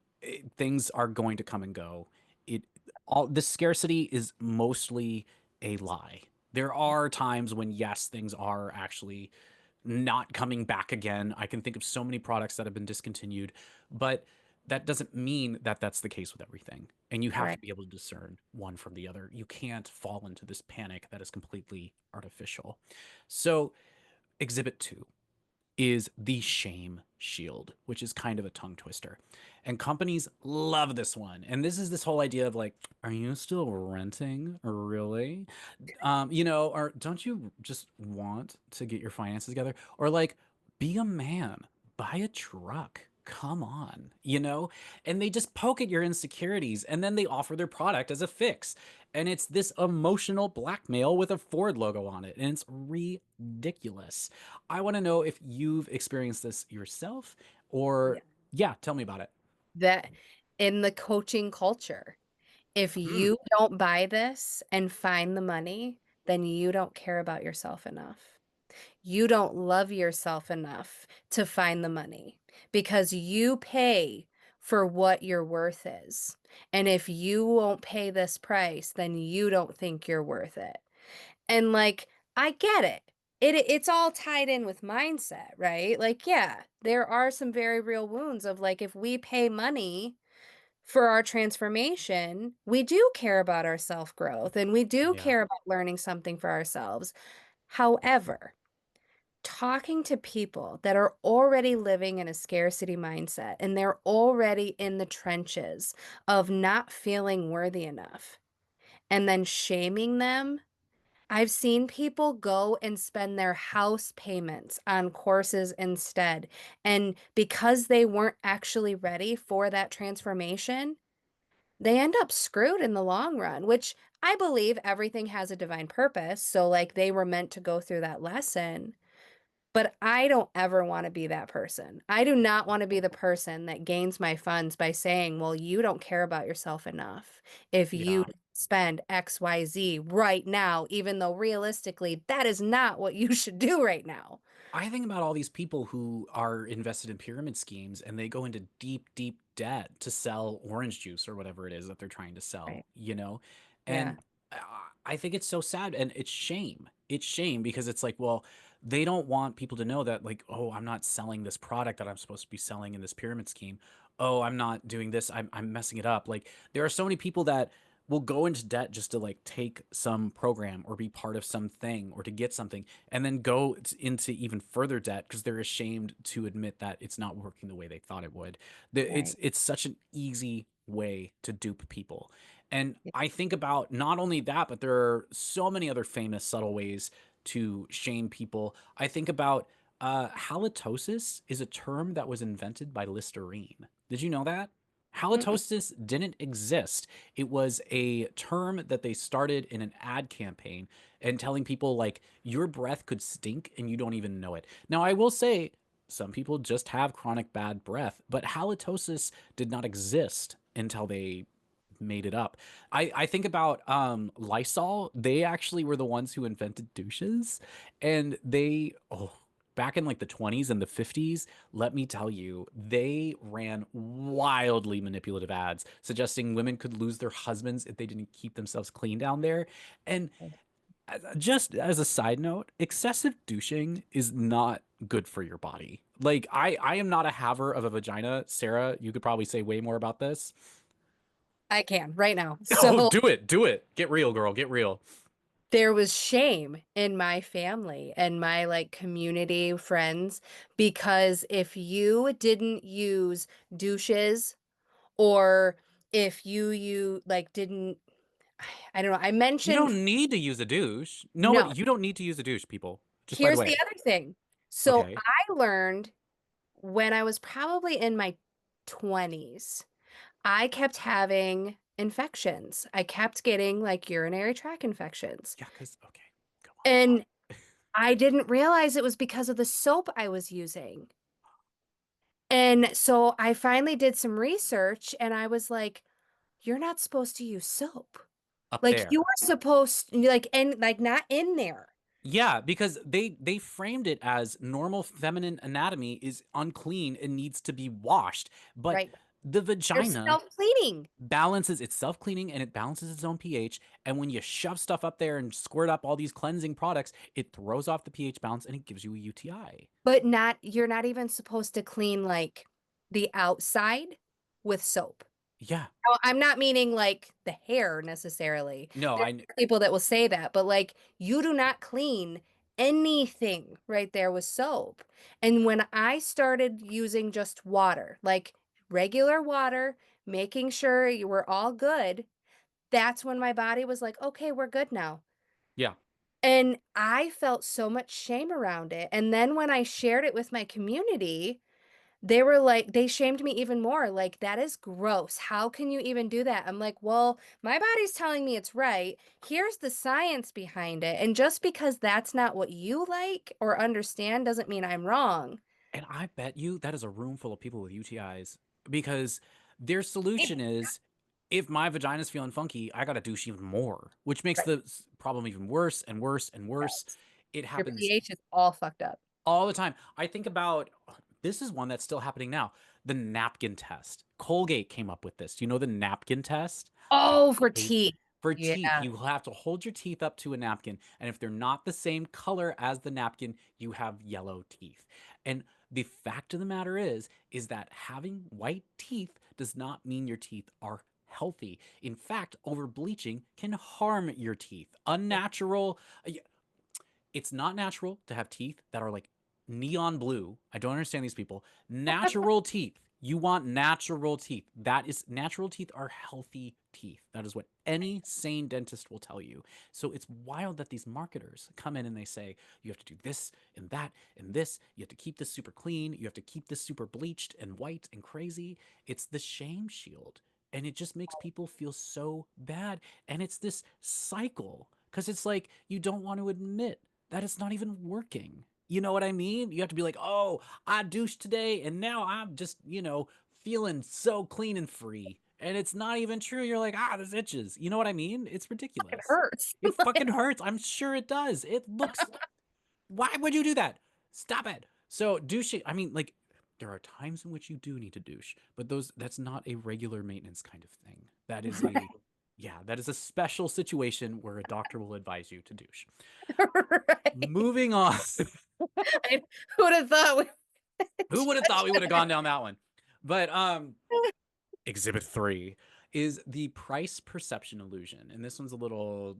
Things are going to come and go. It all the scarcity is mostly a lie. There are times when yes, things are actually not coming back again. I can think of so many products that have been discontinued, but that doesn't mean that that's the case with everything. And you have to Right. be able to discern one from the other. You can't fall into this panic that is completely artificial. So, exhibit 2 is the shame shield, which is kind of a tongue twister. And companies love this one. And this is this whole idea of like, are you still renting? Really? Or don't you just want to get your finances together? Or like, be a man, buy a truck. Come on, And they just poke at your insecurities and then they offer their product as a fix. And it's this emotional blackmail with a Ford logo on it. And it's ridiculous. I want to know if you've experienced this yourself or, Yeah. yeah, tell me about it. That in the coaching culture, if Mm, you don't buy this and find the money, then you don't care about yourself enough. You don't love yourself enough to find the money because you pay for what your worth is. And if you won't pay this price, then you don't think you're worth it. And like, I get it. It's all tied in with mindset, right? Like, yeah, there are some very real wounds of like if we pay money for our transformation, we do care about our self-growth and we do yeah. care about learning something for ourselves. However, talking to people that are already living in a scarcity mindset and they're already in the trenches of not feeling worthy enough and then shaming them. I've seen people go and spend their house payments on courses instead. And because they weren't actually ready for that transformation, they end up screwed in the long run, which I believe everything has a divine purpose. So, like, they were meant to go through that lesson. But I don't ever want to be that person. I do not want to be the person that gains my funds by saying, well, you don't care about yourself enough if you Yeah. spend XYZ right now, even though realistically, that is not what you should do right now. I think about all these people who are invested in pyramid schemes and they go into deep, deep debt to sell orange juice or whatever it is that they're trying to Right. sell. Yeah. And I think it's so sad and it's shame. It's shame because it's like, well, they don't want people to know that, like, oh, I'm not selling this product that I'm supposed to be selling in this pyramid scheme. Oh, I'm not doing this. I'm messing it up. Like, there are so many people that will go into debt just to like take some program or be part of something or to get something and then go into even further debt because they're ashamed to admit that it's not working the way they thought it would. Right. It's such an easy way to dupe people. And Yeah. I think about not only that, but there are so many other famous subtle ways to shame people. I think about halitosis is a term that was invented by Listerine. Did you know that? Mm-mm. Halitosis didn't exist. It was a term that they started in an ad campaign and telling people like your breath could stink and you don't even know it. Now, I will say some people just have chronic bad breath, but halitosis did not exist until they made it up. I think about Lysol. They actually were the ones who invented douches, and back in like the 20s and the 50s, let me tell you, they ran wildly manipulative ads suggesting women could lose their husbands if they didn't keep themselves clean down there. And just as a side note, excessive douching is not good for your body. Like I am not a haver of a vagina. Sarah, you could probably say way more about this. I can right now. Oh, So do it. Do it. Get real, girl. Get real. there was shame in my family and my like community friends because if you didn't use douches or if you like didn't I don't know, I You mentioned don't need to use a douche. Nobody, no. you don't need to use a douche, people. Just by the Here's way. the other thing. So Okay. I learned when I was probably in my 20s, I kept having infections. I kept getting like urinary tract infections. Yeah, because, okay. Go And on. I didn't realize it was because of the soap I was using. And so I finally did some research and I was like, you're not supposed to use soap. Up Like you there. are supposed like and like not in there. Yeah, because they framed it as normal feminine anatomy is unclean and needs to be washed. But Right. the They're vagina self-cleaning. balances, it's self-cleaning and it balances its own pH. And when you shove stuff up there and squirt up all these cleansing products, it throws off the pH balance and it gives you a UTI. But not you're not even supposed to clean like the outside with soap. Yeah. Now, I'm not meaning like the hair necessarily. No, There are people that will say that, but like you do not clean anything right there with soap. And when I started using just water, like regular water, making sure you were all good, that's when my body was like, okay, we're good now. yeah. And I felt so much shame around it. And then when I shared it with my community, they were like, they shamed me even more. Like, that is gross. How can you even do that? I'm like, well, my body's telling me it's right. Here's the science behind it. And just because that's not what you like or understand doesn't mean I'm wrong. And I bet you that is a room full of people with UTIs because their Maybe. solution is if my vagina's feeling funky, I got to douche even more, which makes Right. the problem even worse and worse and worse. Yes. It Your happens pH is all fucked up. all the time. I think about this is one that's still happening now, the napkin test. Colgate came up with this. Do you know the napkin test? That Oh, for they teeth. for Yeah. teeth, you have to hold your teeth up to a napkin, and if they're not the same color as the napkin, you have yellow teeth. And the fact of the matter is that having white teeth does not mean your teeth are healthy. In fact, over bleaching can harm your teeth. Unnatural, it's not natural to have teeth that are like neon blue. I don't understand these people. Natural teeth. You want natural teeth. That is natural teeth are healthy teeth. That is what any sane dentist will tell you. So it's wild that these marketers come in and they say, you have to do this and that and this. You have to keep this super clean. You have to keep this super bleached and white and crazy. It's the shame shield. And it just makes people feel so bad. And it's this cycle because it's like you don't want to admit that it's not even working. You know what I mean? You have to be like, oh, I douched today and now I'm just, feeling so clean and free. And it's not even true. You're like, this itches. You know what I mean? It's It ridiculous. hurts. It fucking hurts. I'm sure it does. It looks. Why would you do that? Stop it. So douching, I mean, like, there are times in which you do need to douche, but that's not a regular maintenance kind of thing. That is yeah, that is a special situation where a doctor will advise you to douche. Right. Moving on. I would have thought we Who would have thought we would have gone down that one? But exhibit 3 is the price perception illusion, and this one's a little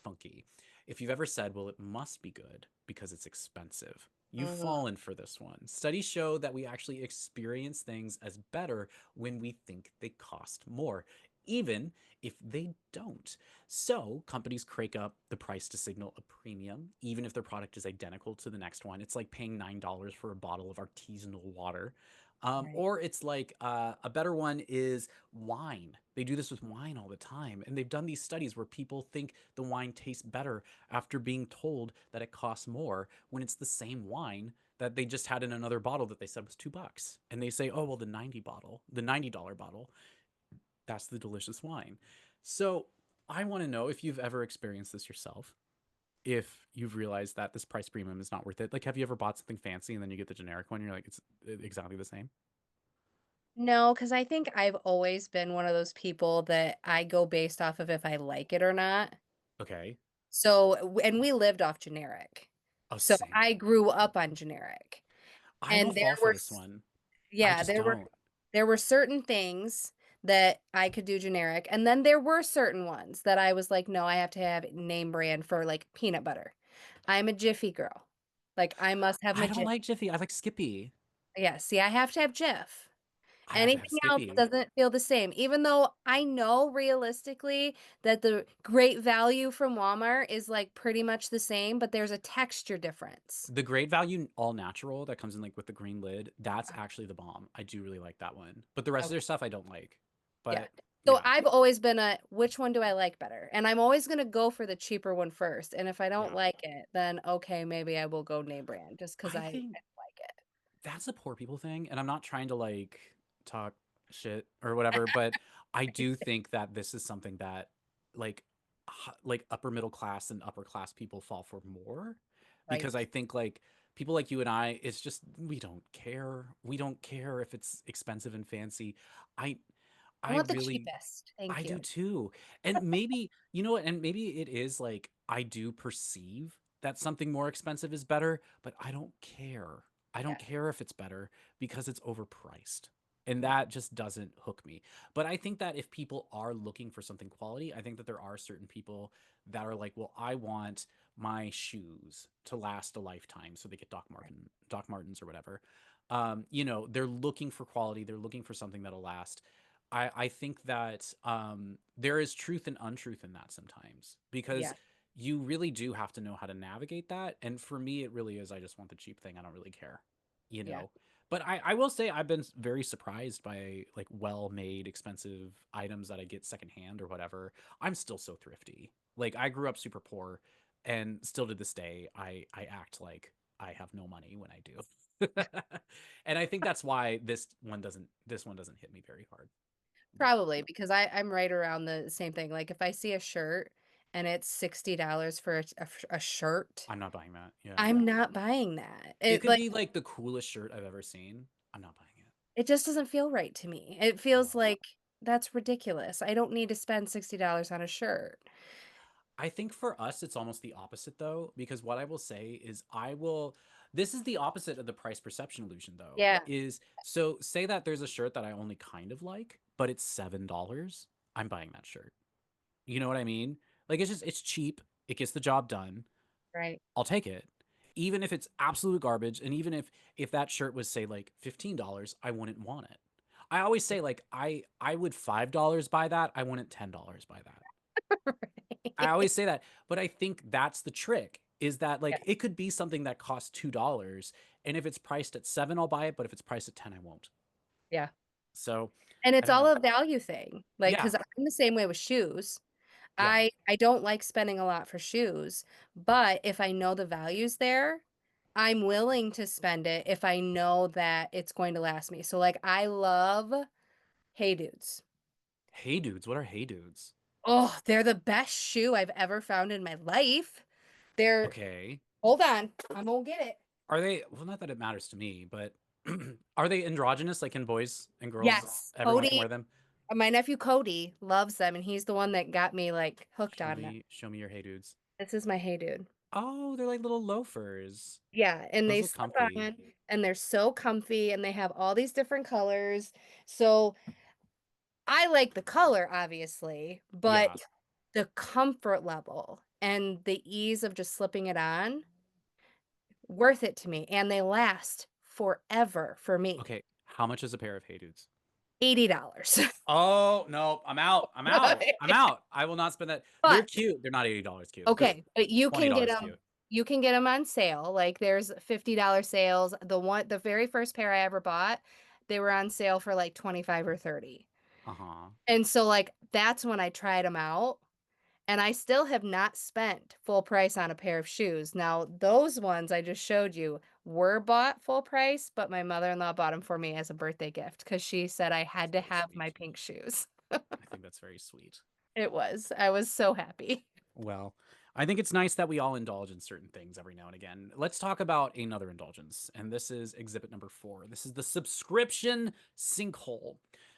funky. If you've ever said, well, it must be good because it's expensive, you've Mhm. fallen for this one. Studies show that we actually experience things as better when we think they cost more, even if they don't. So companies crank up the price to signal a premium, even if their product is identical to the next one. It's like paying $9 for a bottle of artisanal water. Right. Or it's like a better one is wine. They do this with wine all the time. And they've done these studies where people think the wine tastes better after being told that it costs more when it's the same wine that they just had in another bottle that they said was $2. And they say, oh, well, the $90 bottle, that's the delicious wine. So I want to know if you've ever experienced this yourself, if you've realized that this price premium is not worth it. Like, have you ever bought something fancy and then you get the generic one and you're like, it's exactly the same? No, because I think I've always been one of those people that I go based off of if I like it or not. Okay. So, and we lived off generic. Oh, So same. I grew up on generic. I And don't fall for this one. I yeah, just don't. there were certain things that I could do generic. And then there were certain ones that I was like, no, I have to have name brand for like peanut butter. I'm a Jiffy girl. Like I must have I my don't Jiffy. like Jiffy. I like Skippy. Yeah, see, I have to have Jif. I have to have Anything else Skippy. doesn't feel the same, even though I know realistically that the great value from Walmart is like pretty much the same, but there's a texture difference. The Great Value all natural that comes in like with the green lid, that's actually the bomb. I do really like that one. But the rest of Okay. their stuff I don't like. Yeah. But So yeah. I've always been a which one do I like better? And I'm always going to go for the cheaper one first. And if I don't Yeah. like it, then okay, maybe I will go name brand just because I I think like it. that's a poor people thing, and I'm not trying to like talk shit or whatever, but I do think that this is something that like like upper middle class and upper class people fall for more, because I Right. think like people like you and I, it's just we don't care. We don't care if it's expensive and fancy. I I I want the really cheapest. I Thank do you. too. And maybe, you know what, and maybe it is like I do perceive that something more expensive is better, but I don't care. I don't Yeah. care if it's better because it's overpriced. And Yeah. that just doesn't hook me. But I think that if people are looking for something quality, I think that there are certain people that are like, well, I want my shoes to last a lifetime. So they get Doc Martens or whatever. You know, they're looking for quality. They're looking for something that'll last. I think that there is truth and untruth in that sometimes, because Yeah. you really do have to know how to navigate that. And for me, it really is, I just want the cheap thing. I don't really care, you Yeah. know. But I will say I've been very surprised by like well-made, expensive items that I get secondhand or whatever. I'm still so thrifty. Like I grew up super poor, and still to this day, I act like I have no money when I do. And I think that's why this one doesn't hit me very hard. But Probably because I'm right around the same thing. Like if I see a shirt and it's $60 for a shirt, I'm not buying that. Yeah. I'm not buying that. It It could like be like the coolest shirt I've ever seen. I'm not buying it. it just doesn't feel right to me. It feels No. like that's ridiculous. I don't need to spend $60 on a shirt. I think for us, it's almost the opposite though, because what I will say is this is the opposite of the price perception illusion though, Yeah, is so say that there's a shirt that I only kind of like, but it's $7. I'm buying that shirt. You know what I mean? Like it's cheap. It gets the job done. right. I'll take it. Even if it's absolute garbage, and even if that shirt was say like $15, I wouldn't want it. I always say like I would $5 buy that. I wouldn't $10 buy that. I always say that, but I think that's the trick is that Yeah, like it could be something that costs $2, and if it's priced at 7 I'll buy it, but if it's priced at 10 I won't. yeah. So, And I it's don't all know. a value thing. Like, Yeah. because I'm the same way with shoes. Yeah. I don't like spending a lot for shoes, but if I know the value's there, I'm willing to spend it if I know that it's going to last me. So like I love Hey Dudes. Hey dudes, what are hey dudes? Oh, they're the best shoe I've ever found in my life. They're Okay. hold on, I'm gonna get it. Are they, well, not that it matters to me, but are they androgynous? Like, can boys and girls, Yes, everyone can Cody. wear them? My nephew Cody loves them, and he's the one that got me like hooked on them. Show me your hey dudes. This is my Hey Dude. Oh, they're like little loafers. Yeah, and Those they look slip comfy. on, and they're so comfy, and they have all these different colors. So I like the color, obviously, but Yeah. the comfort level and the ease of just slipping it on, worth it to me. And they last forever for me. Okay. How much is a pair of hey dudes? $80. Oh, no, I'm out. I'm out. I'm out. I will not spend that. They're But cute. They're not $80 cute. They're okay, but $20 cute. you can get them on sale. Like there's $50 sales. The very first pair I ever bought, they were on sale for like 25 or 30. Uh-huh. And so like that's when I tried them out. And I still have not spent full price on a pair of shoes. Now, those ones I just showed you were bought full price, but my mother-in-law bought them for me as a birthday gift because she said I That's had to very have my sweet. pink shoes. I think that's very sweet. It was. I was so happy. Well, I think it's nice that we all indulge in certain things every now and again. Let's talk about another indulgence, and this is exhibit number 4. This is the subscription sinkhole.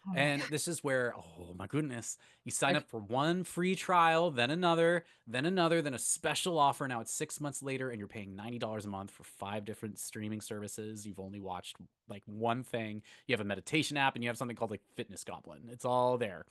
Oh my And god. this is where, oh my goodness, you sign Like, up for one free trial, then another, then another, then a special offer. Now it's 6 months later, and you're paying $90 a month for 5 different streaming services. You've only watched like one thing. You have a meditation app, and you have something called like Fitness Goblin. It's all there.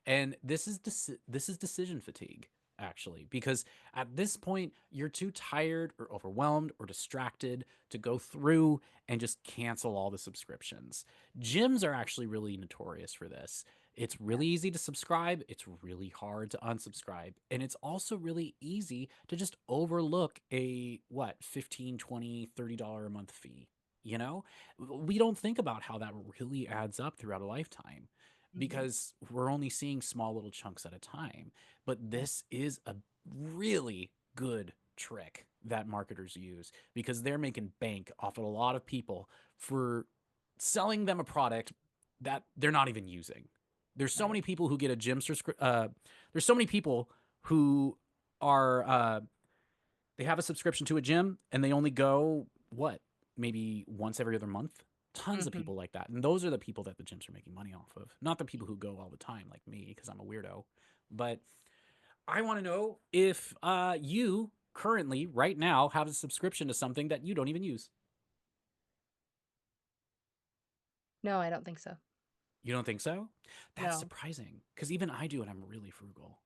And this is decision fatigue actually, because at this point you're too tired or overwhelmed or distracted to go through and just cancel all the subscriptions. Gyms are actually really notorious for this. It's really easy to subscribe, it's really hard to unsubscribe, and it's also really easy to just overlook a what, 15, 20, $30 a month fee. You know, we don't think about how that really adds up throughout a lifetime mhm. because we're only seeing small little chunks at a time. But Right. this is a really good trick that marketers use because they're making bank off of a lot of people for selling them a product that they're not even using. There's so Right. many people who get a gym subscription. There's so many people who are they have a subscription to a gym and they only go what, maybe once every other month. Tons of Mhm. people like that, and those are the people that the gyms are making money off of, not the people who go all the time like me because I'm a weirdo. But I want to know if you currently right now have a subscription to something that you don't even use. No, I don't think so. You don't think so? That's No. surprising because even I do, and I'm really frugal.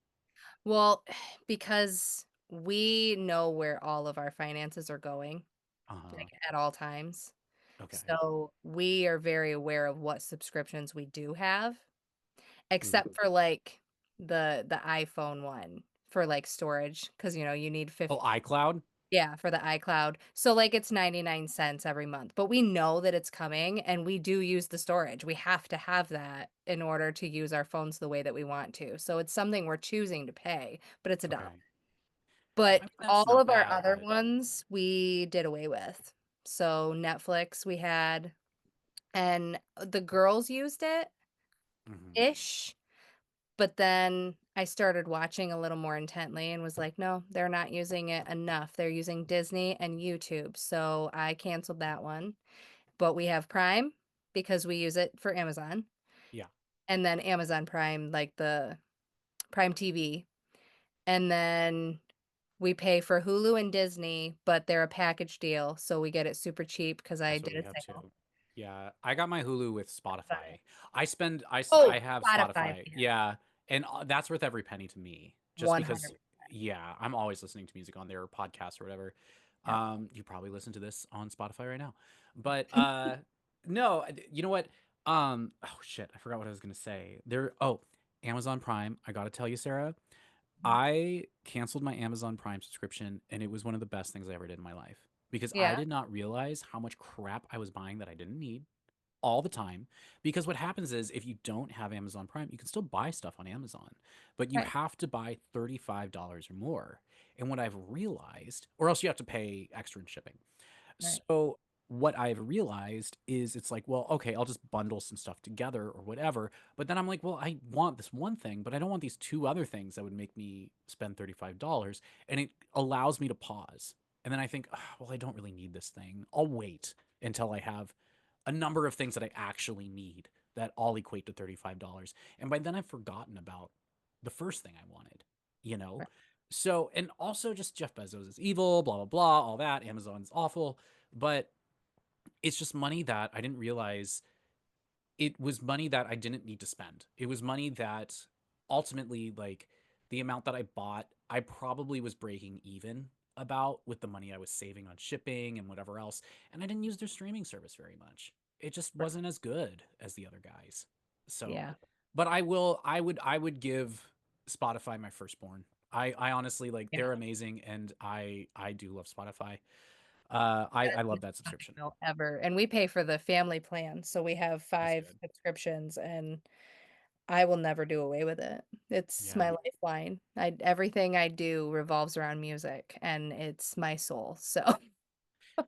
Well, because we know where all of our finances are going, Uh-huh. like, at all times. Okay. So, we are very aware of what subscriptions we do have, except Mhm. for, like, the iPhone one for, like, storage, because you need Oh, 50. iCloud. Yeah, for the iCloud. So, like, it's 99 cents every month, but we know that it's coming, and we do use the storage. We have to have that in order to use our phones the way that we want to. So, it's something we're choosing to pay, but it's a dollar. Okay. I But mean, that's all not of our bad, other but ones, we did away with. So, Netflix we had, and the girls used mhm. it-ish, but then I started watching a little more intently and was like, "No, they're not using it enough. They're using Disney and YouTube." So, I canceled that one. But we have Prime because we use it for Amazon, Yeah. and then Amazon Prime, like the Prime TV, and then we pay for Hulu and Disney, but they're a package deal, so we get it super cheap because I That's what did we a have sale. too. Yeah, I got my Hulu with Spotify. Spotify. I Oh, have Spotify, Spotify. yeah, Yeah, and that's worth every penny to me. Just because, 100. yeah, I'm always listening to music on there or podcasts or whatever. Yep. You probably listen to this on Spotify right now, but no, you know what? Oh shit, I forgot what I was gonna say. Oh, Amazon Prime. I gotta tell you, Sarah, Mhm. I canceled my Amazon Prime subscription, and it was one of the best things I ever did in my life because I Yeah, did not realize how much crap I was buying that I didn't need all the time. Because what happens is if you don't have Amazon Prime, you can still buy stuff on Amazon, but you right, have to buy $35 or more. And what I've realized, or else you have to pay extra in shipping. right, So what I've realized is it's like, well, okay, I'll just bundle some stuff together or whatever. But then I'm like, well, I want this one thing, but I don't want these two other things that would make me spend $35. And it allows me to pause. And then I think, "Ah, well, I don't really need this thing. I'll wait until I have a number of things that I actually need that all equate to $35. And by then I've forgotten about the first thing I wanted, you know? right, So, and also just Jeff Bezos is evil, blah, blah, blah, all that. Amazon's awful. But it's just money that I didn't realize it was money that I didn't need to spend. It was money that ultimately, like the amount that I bought, I probably was breaking even about with the money I was saving on shipping and whatever else. And I didn't use their streaming service very much. It just right. wasn't as good as the other guys. So, Yeah, but I would give Spotify my firstborn. I honestly like yeah. they're amazing and I do love Spotify. I love Best that time subscription. ever, and we pay for the family plan, so we have That's 5 good. subscriptions, and I will never do away with it. It's my Yeah. lifeline. I everything I do revolves around music, and it's my soul, so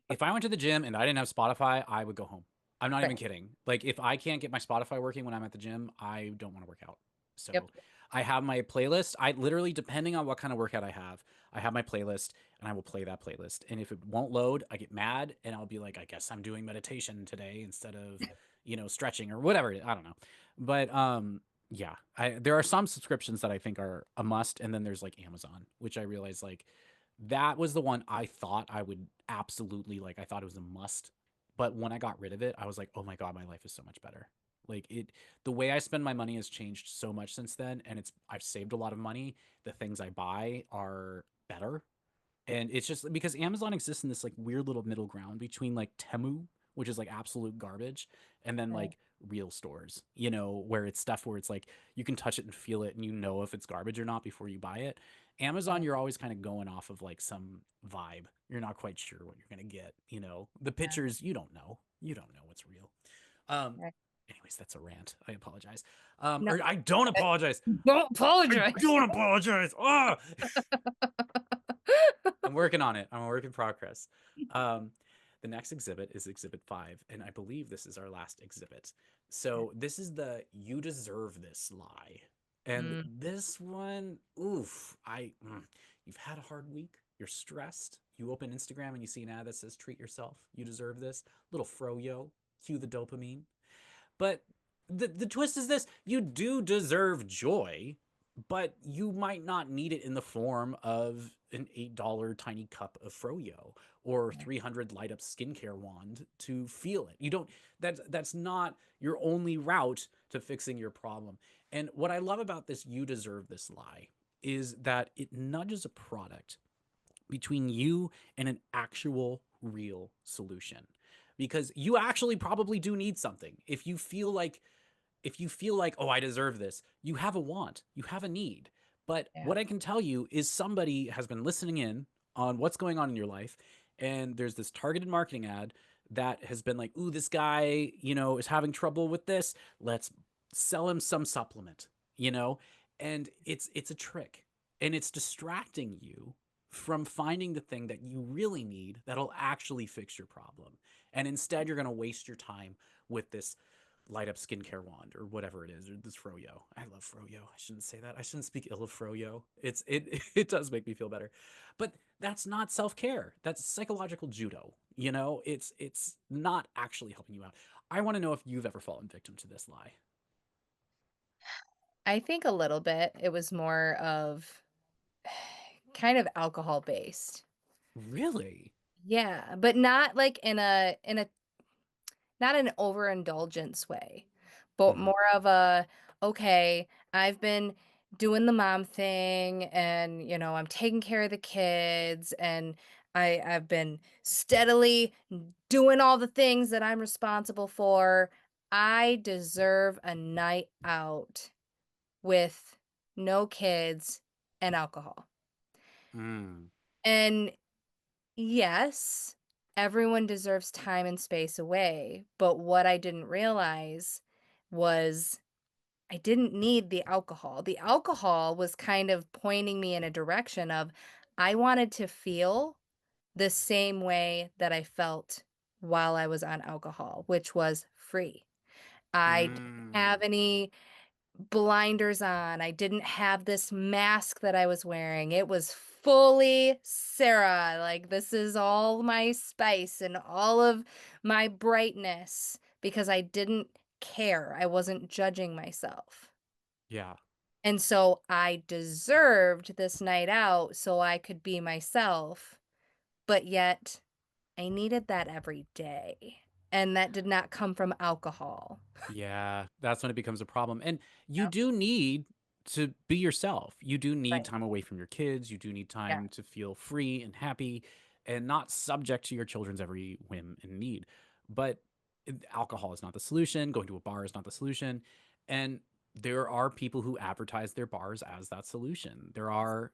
If I went to the gym and I didn't have Spotify, I would go home. I'm not even right. kidding. Like if I can't get my Spotify working when I'm at the gym, I don't want to work out. Yep. So I have my playlist. I literally, depending on what kind of workout I have my playlist and I will play that playlist. And if it won't load, I get mad and I'll be like, I guess I'm doing meditation today instead of, stretching or whatever. I don't know. But yeah, there are some subscriptions that I think are a must, and then there's like Amazon, which I realize like that was the one I thought I would absolutely like. I thought it was a must, but when I got rid of it, I was like, oh my god, my life is so much better. Like it, the way I spend my money has changed so much since then, and I've saved a lot of money. The things I buy are better, and it's just because Amazon exists in this like weird little middle ground between like Temu, which is like absolute garbage, and then Right. like real stores, where it's stuff where it's like you can touch it and feel it and you know if it's garbage or not before you buy it. Amazon, Right. you're always kind of going off of like some vibe. You're not quite sure what you're going to get. The Yeah. pictures, you don't know. You don't know what's real. Um Right. anyways, that's a rant. I apologize. No, Or I don't apologize. don't I apologize. don't apologize. Oh, I'm working on it. I'm a work in progress. Um, the next exhibit is Exhibit 5, and I believe this is our last exhibit. So this is the "You Deserve This" lie. And Mm, this one, oof, you've had a hard week, you're stressed, you open Instagram and you see an ad that says treat yourself, you deserve this, little froyo, cue the dopamine. But the twist is this: you do deserve joy, but you might not need it in the form of an $8 tiny cup of froyo or right. 300 light up skincare wand to feel it. You don't that's not your only route to fixing your problem. And what I love about this "you deserve this" lie is that it nudges a product between you and an actual real solution, because you actually probably do need something. If you feel like, oh, I deserve this, you have a want, you have a need. But Yeah. what I can tell you is somebody has been listening in on what's going on in your life, and there's this targeted marketing ad that has been like, ooh, this guy, is having trouble with this. Let's sell him some supplement, you know? And it's a trick. And it's distracting you from finding the thing that you really need that'll actually fix your problem. And instead you're going to waste your time with this light up skincare wand or whatever it is, or this froyo. I love froyo. I shouldn't say that. I shouldn't speak ill of froyo. It it does make me feel better. But that's not self-care. That's psychological judo. It's not actually helping you out. I want to know if you've ever fallen victim to this lie. I think a little bit. It was more of kind of alcohol based. Really? Yeah, but not like in a not an overindulgence way, but Hmm. more of a, okay, I've been doing the mom thing and, I'm taking care of the kids and I've been steadily doing all the things that I'm responsible for. I deserve a night out with no kids and alcohol. Mm. And yes, everyone deserves time and space away, but what I didn't realize was I didn't need the alcohol. The alcohol was kind of pointing me in a direction of I wanted to feel the same way that I felt while I was on alcohol, which was free. I didn't Mm. have any blinders on. I didn't have this mask that I was wearing. It was fully Sarah. Like, this is all my spice and all of my brightness because I didn't care. I wasn't judging myself. Yeah. And so I deserved this night out so I could be myself, but yet I needed that every day. And that did not come from alcohol. Yeah, that's when it becomes a problem. And you Yep. do need to be yourself. You do need Right. time away from your kids. You do need Yeah. time to feel free and happy and not subject to your children's every whim and need. But alcohol is not the solution. Going to a bar is not the solution. And there are people who advertise their bars as that solution. There are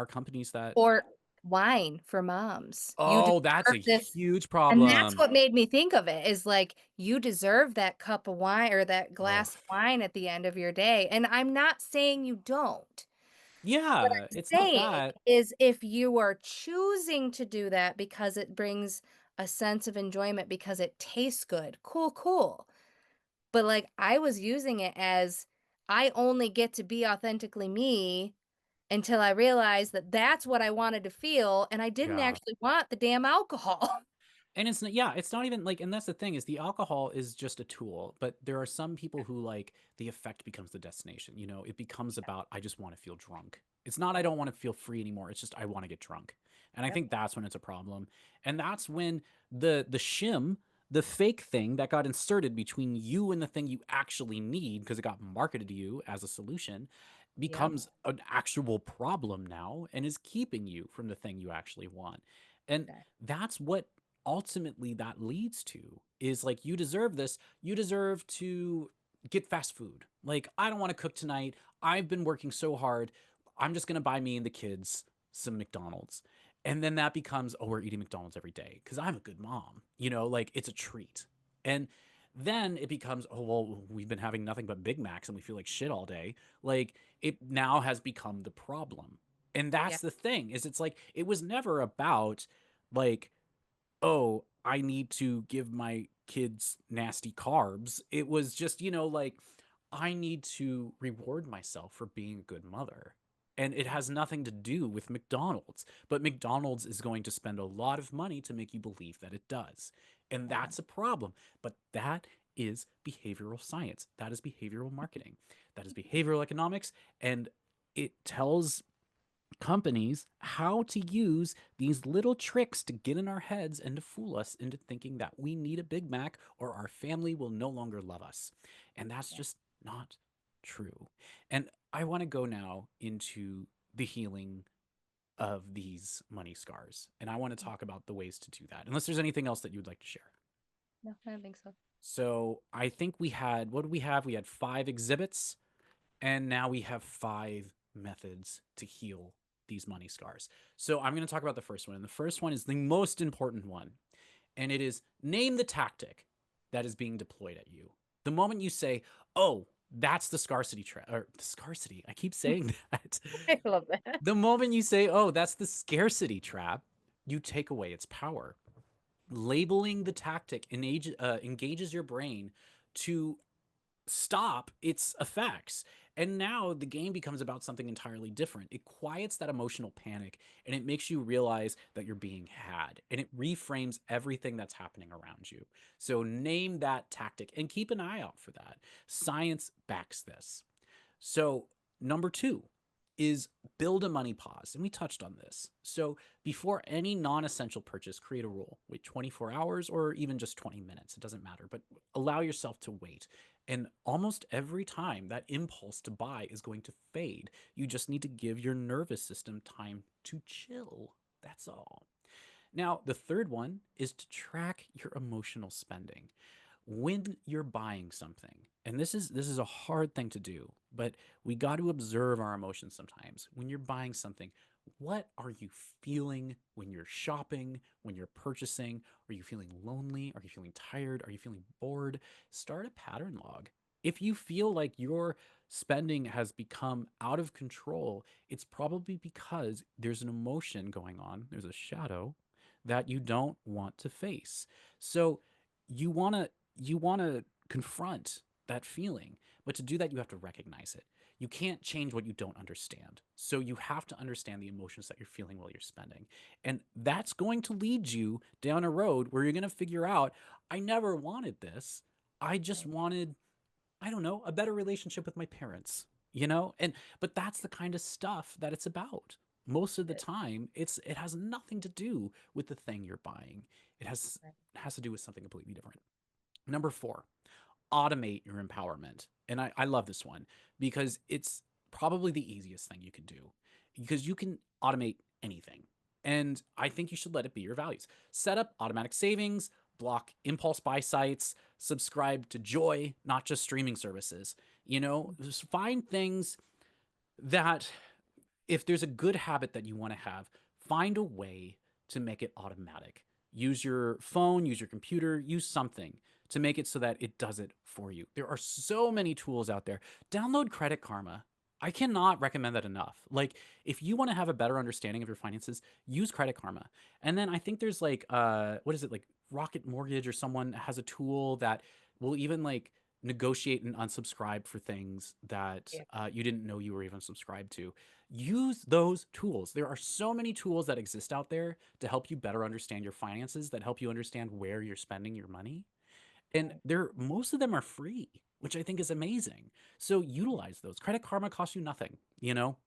companies that, Or wine for moms. You oh, that's a deserve this. huge And that's problem. what made me think of it is like, you deserve that cup of wine or that Oh, glass of wine at the end of your day. And I'm not saying you don't. What yeah, I'm it's not saying that. is if you are choosing to do that because it brings a sense of enjoyment because it tastes good, cool, cool. But like I was using it as I only get to be authentically me until I realized that that's what I wanted to feel, and I didn't Yeah. actually want the damn alcohol. And it's not, yeah, it's not even like, and that's the thing is the alcohol is just a tool, but there are some people who like the effect becomes the destination. You know, it becomes about, I just want to feel drunk. It's not, I Yep. don't want to feel free anymore. It's just, I want to get drunk. And I Yep. think that's when it's a problem. And that's when the shim, the fake thing that got inserted between you and the thing you actually need, because it got marketed to you as a solution, Yep. becomes an actual problem now and is keeping you from the thing you actually want. And Okay. that's what ultimately that leads to is like, you deserve this. You deserve to get fast food. Like, I don't want to cook tonight. I've been working so hard. I'm just going to buy me and the kids some McDonald's. And then that becomes, oh, we're eating McDonald's every day because I'm a good mom. You know, like it's a treat. And then it becomes, oh, well, we've been having nothing but Big Macs and we feel like shit all day. Like, it now has become the problem. And Yeah. that's the thing is, it's like, it was never about like, oh, I need to give my kids nasty carbs. It was just, you know, like, I need to reward myself for being a good mother. And it Yeah. has nothing to do with McDonald's, but McDonald's is going to spend a lot of money to make you believe that it does. And Yeah. that's a problem. But that is behavioral science. That is behavioral marketing. That is behavioral economics. And it tells companies how to use these little tricks to get in our heads and to fool us into thinking that we need a Big Mac or our family will no longer love us. And that's Yeah. just not true. And I want to go now into the healing of these money scars. And I want to talk about the ways to do that, unless there's anything else that you would like to share. No, I don't think so. So I think we had, what did we have? We had 5 exhibits. And now we have 5 methods to heal these money scars. So I'm going to talk about the first one. And the first one is the most important one. And it is, name the tactic that is being deployed at you. The moment you say, oh, that's the scarcity trap, or the scarcity, I keep saying that. I love that. The moment you say, oh, that's the scarcity trap, you take away its power. Labeling the tactic engages your brain to stop its effects. And now the game becomes about something entirely different. It quiets that emotional panic and it makes you realize that you're being had and it reframes everything that's happening around you. So name that tactic and keep an eye out for that. Science backs this. So, number 2 is build a money pause. And we touched on this. So, before any non essential purchase, create a rule. Wait 24 hours or even just 20 minutes. It doesn't matter, but allow yourself to wait. And almost every time that impulse to buy is going to fade. You just need to give your nervous system time to chill. That's all. Now, the third one is to track your emotional spending when you're buying something. And this is a hard thing to do, but we got to observe our emotions sometimes. When you're buying something, what are you feeling when you're shopping, when you're purchasing? Are you feeling lonely? Are you feeling tired? Are you feeling bored? Start a pattern log. If you feel like your spending has become out of control, it's probably because there's an emotion going on, there's a shadow that you don't want to face. So you want to confront that feeling, but to do that you have to recognize it. You can't change what you don't understand, so you have to understand the emotions that you're feeling while you're spending, and that's going to lead you down a road where you're going to figure out, I never wanted this. I just Right. wanted, I don't know, a better relationship with my parents, you know? And but that's the kind of stuff that it's about. Most of the It- time, it has nothing to do with the thing you're buying. right. It has to do with something completely different. Number 4, automate your empowerment. And I love this one because it's probably the easiest thing you can do because you can automate anything. And I think you should let it be your values. Set up automatic savings, block impulse buy sites, subscribe to Joy, not just streaming services. You know, just find things that, if there's a good habit that you want to have, find a way to make it automatic. Use your phone, use your computer, use something to make it so that it does it for you. There are so many tools out there. Download Credit Karma. I cannot recommend that enough. Like, if you want to have a better understanding of your finances, use Credit Karma. And then I think there's like what is it, like Rocket Mortgage or someone has a tool that will even like negotiate and unsubscribe for things that Yeah. you didn't know you were even subscribed to. use those tools. There are so many tools that exist out there to help you better understand your finances, that help you understand where you're spending your money. And Right. they're most of them are free, which I think is amazing. So utilize those. Credit Karma costs you nothing, you know?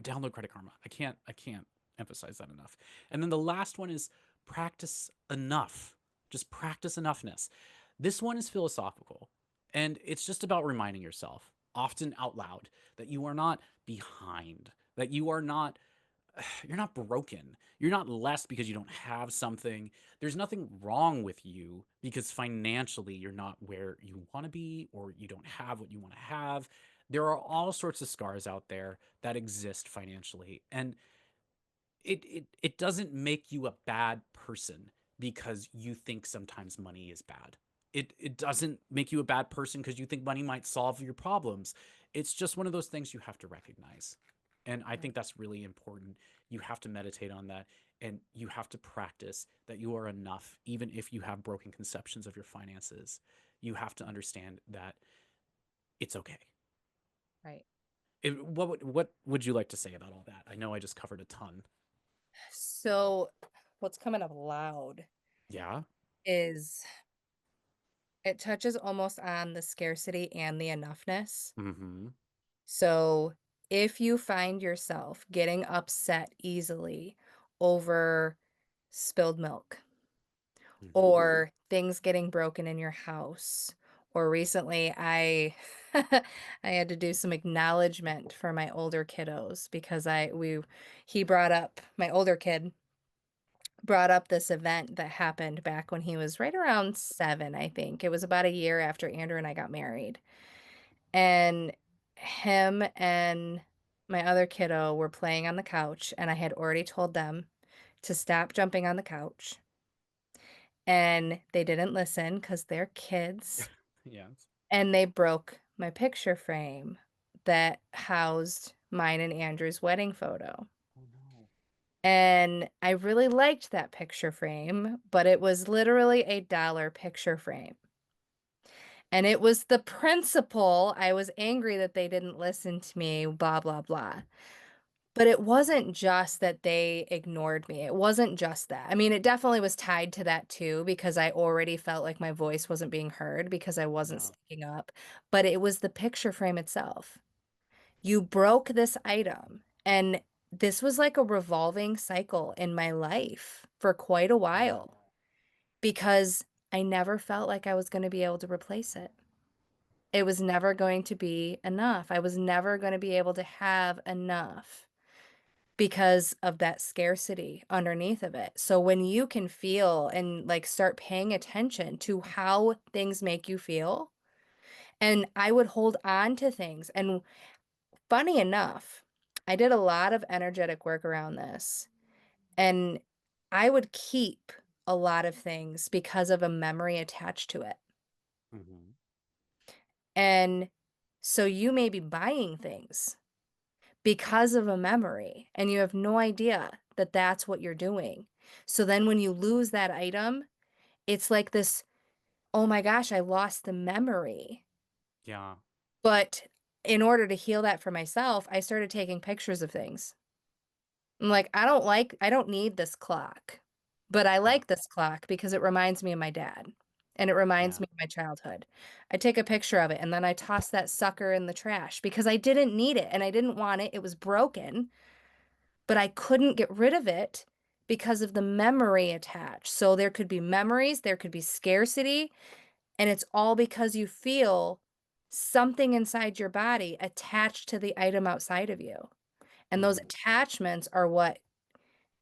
Download Credit Karma. I can't emphasize that enough. And then the last one is practice enough. Just practice enoughness. This one is philosophical, and it's just about reminding yourself, often out loud, that you are not behind, that you are not you're not broken. You're not less because you don't have something. There's nothing wrong with you because financially you're not where you want to be or you don't have what you want to have. There are all sorts of scars out there that exist financially. And it doesn't make you a bad person because you think sometimes money is bad. It doesn't make you a bad person because you think money might solve your problems. It's just one of those things you have to recognize. And I Right. think that's really important. You have to meditate on that and you have to practice that you are enough even if you have broken conceptions of your finances. You have to understand that it's okay. Right. What would you like to say about all that? I know I just covered a ton. So what's coming up loud Yeah. is it touches almost on the scarcity and the enoughness. Mhm. So if you find yourself getting upset easily over spilled milk Mhm. or things getting broken in your house, or recently I had to do some acknowledgement for my older kiddos because he brought up my older kid brought up this event that happened back when he was right around 7, I think. It was about a year after Andrew and I got married. And him and my other kiddo were playing on the couch, and I had already told them to stop jumping on the couch. And they didn't listen because they're kids. Yes. And they broke my picture frame that housed mine and Andrew's wedding photo. Oh no. And I really liked that picture frame, but it was literally a dollar picture frame. And it was the principal. I was angry that they didn't listen to me, blah, blah, blah. But it wasn't just that they ignored me. It wasn't just that. I mean, it definitely was tied to that too, because I already felt like my voice wasn't being heard because I wasn't Yeah. speaking up. But it was the picture frame itself. You broke this item. And this was like a revolving cycle in my life for quite a Mhm. while because I never felt like I was going to be able to replace it. It was never going to be enough. I was never going to be able to have enough because of that scarcity underneath of it. So when you can feel and like start paying attention to how things make you feel, and I would hold on to things. And funny enough, I did a lot of energetic work around this, and I would keep a lot of things because of a memory attached to it. Mhm. And so you may be buying things because of a memory, and you have no idea that that's what you're doing. So then when you lose that item, it's like this, oh my gosh, I lost the memory. Yeah. But in order to heal that for myself, I started taking pictures of things. I'm like, I don't need this clock, but I Yeah. like this clock because it reminds me of my dad and it reminds Yeah. me of my childhood. I take a picture of it and then I toss that sucker in the trash because I didn't need it and I didn't want it. It was broken, but I couldn't get rid of it because of the memory attached. So there could be memories, there could be scarcity, and it's all because you feel something inside your body attached to the item outside of you. And those Mhm. attachments are what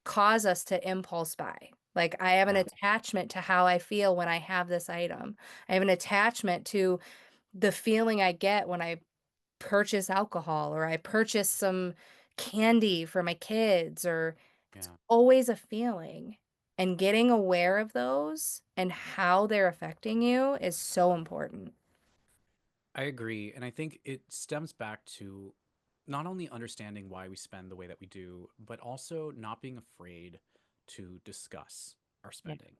cause us to impulse buy. Like I have an Yeah. attachment to how I feel when I have this item. I have an attachment to the feeling I get when I purchase alcohol or I purchase some candy for my kids, or it's Yeah. always a feeling. And getting aware of those and how they're affecting you is so important. I agree. And I think it stems back to not only understanding why we spend the way that we do, but also not being afraid to discuss our Yeah. spending.